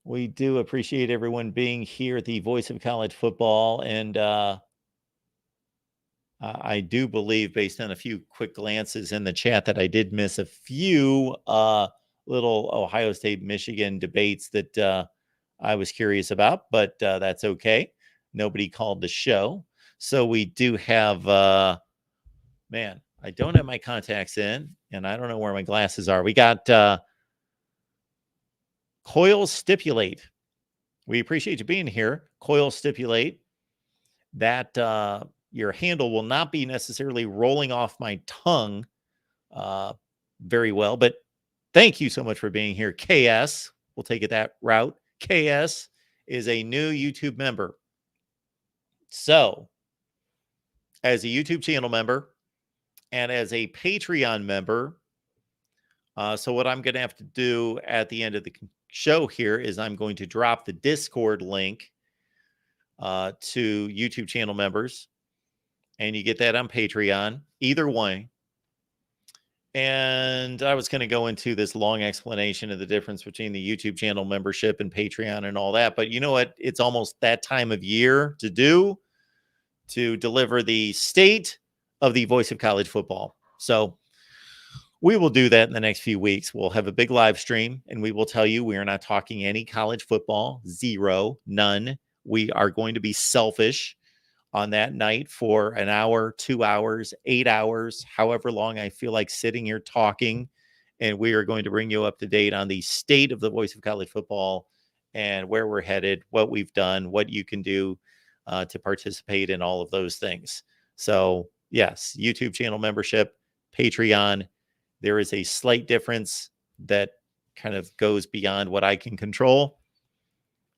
We do appreciate everyone being here at the Voice of College Football. And I do believe, based on a few quick glances in the chat, that I did miss a few little Ohio State-Michigan debates that I was curious about, but that's okay. Nobody called the show. So we do have, man, I don't have my contacts in, and I don't know where my glasses are. We got Coil Stipulate. We appreciate you being here. Coil Stipulate that your handle will not be necessarily rolling off my tongue very well, but thank you so much for being here. KS, we'll take it that route. KS is a new YouTube member. So, as a YouTube channel member and as a Patreon member, so what I'm going to have to do at the end of the show here is I'm going to drop the Discord link to YouTube channel members, and you get that on Patreon. Either way, And I was going to go into this long explanation of the difference between the YouTube channel membership and Patreon and all that. But you know what? It's almost that time of year to deliver the state of the voice of college football. So we will do that in the next few weeks. We'll have a big live stream and we will tell you we are not talking any college football, zero, none. We are going to be selfish on that night for an hour, 2 hours, 8 hours, however long I feel like sitting here talking. And we are going to bring you up to date on the state of the voice of college football and where we're headed, what we've done, what you can do to participate in all of those things. So yes, YouTube channel membership, Patreon, there is a slight difference that kind of goes beyond what I can control.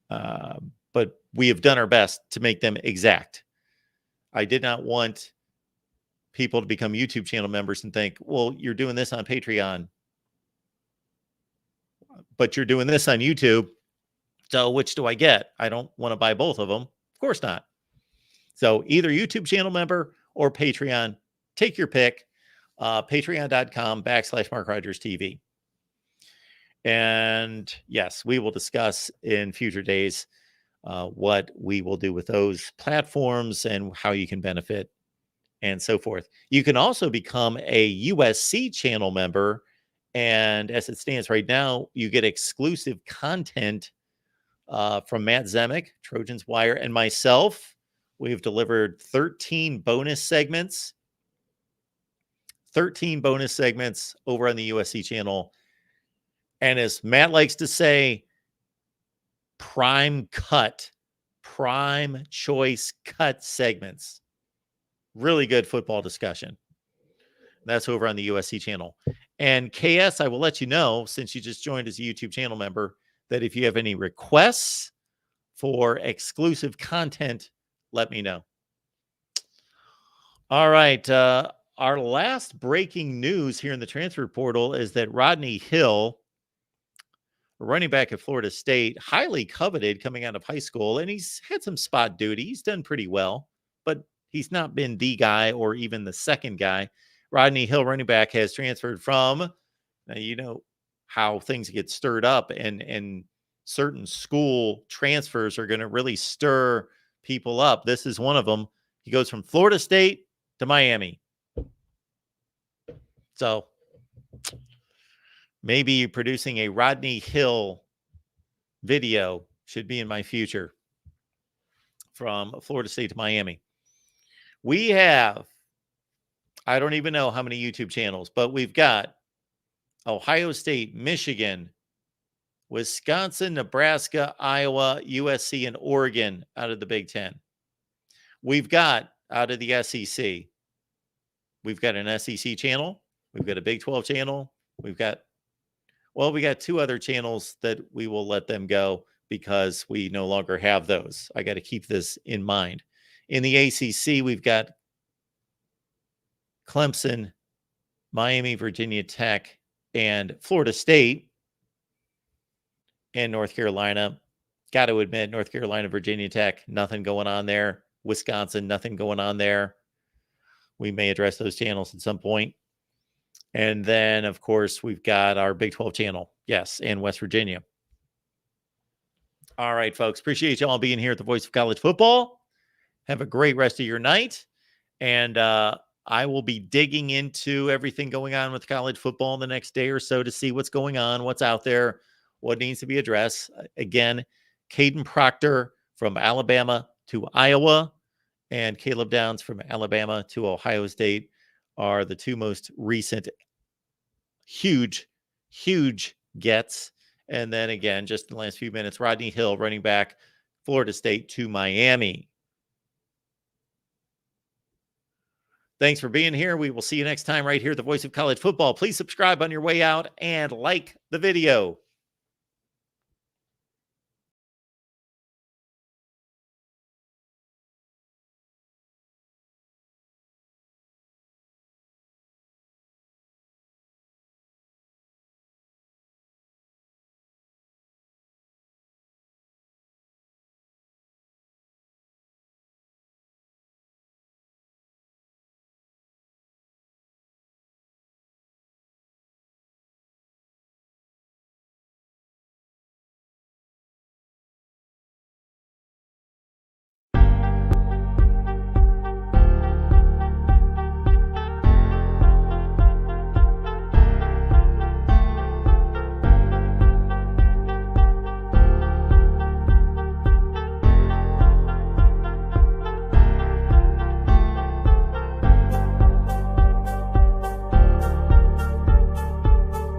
But we have done our best to make them exact. I did not want people to become YouTube channel members and think, well, you're doing this on Patreon, but you're doing this on YouTube. So which do I get? I don't want to buy both of them. Of course not. So either YouTube channel member or Patreon, take your pick. Patreon.com/MarkRogersTV. And yes, we will discuss in future days what we will do with those platforms and how you can benefit and so forth. You can also become a USC channel member. And as it stands right now, you get exclusive content from Matt Zemek, Trojans Wire, and myself. We've delivered 13 bonus segments. 13 bonus segments over on the USC channel. And as Matt likes to say, prime choice cut segments. Really good football discussion. That's over on the USC channel. And KS, I will let you know, since you just joined as a YouTube channel member, that if you have any requests for exclusive content, let me know. All right. Our last breaking news here in the transfer portal is that Rodney Hill, running back at Florida State, highly coveted coming out of high school, and he's had some spot duty. He's done pretty well, but he's not been the guy or even the second guy. Rodney Hill, running back, has transferred from, now you know how things get stirred up, and certain school transfers are going to really stir people up. This is one of them. He goes from Florida State to Miami. So maybe producing a Rodney Hill video should be in my future from Florida State to Miami. We have, I don't even know how many YouTube channels, but we've got Ohio State, Michigan, Wisconsin, Nebraska, Iowa, USC, and Oregon out of the Big Ten. We've got out of the SEC, we've got an SEC channel. We've got a Big 12 channel. We got two other channels that we will let them go because we no longer have those. I got to keep this in mind. In the ACC, we've got Clemson, Miami, Virginia Tech, and Florida State, and North Carolina. Got to admit, North Carolina, Virginia Tech, nothing going on there. Wisconsin, nothing going on there. We may address those channels at some point. And then, of course, we've got our Big 12 channel. Yes, and West Virginia. All right, folks. Appreciate you all being here at the Voice of College Football. Have a great rest of your night. And I will be digging into everything going on with college football in the next day or so to see what's going on, what's out there, what needs to be addressed. Again, Kaden Proctor from Alabama to Iowa and Caleb Downs from Alabama to Ohio State are the two most recent huge gets. And then again, just in the last few minutes, Rodney Hill, running back, Florida State to Miami. Thanks for being here. We will see you next time right here at the Voice of College Football. Please subscribe on your way out and like the video.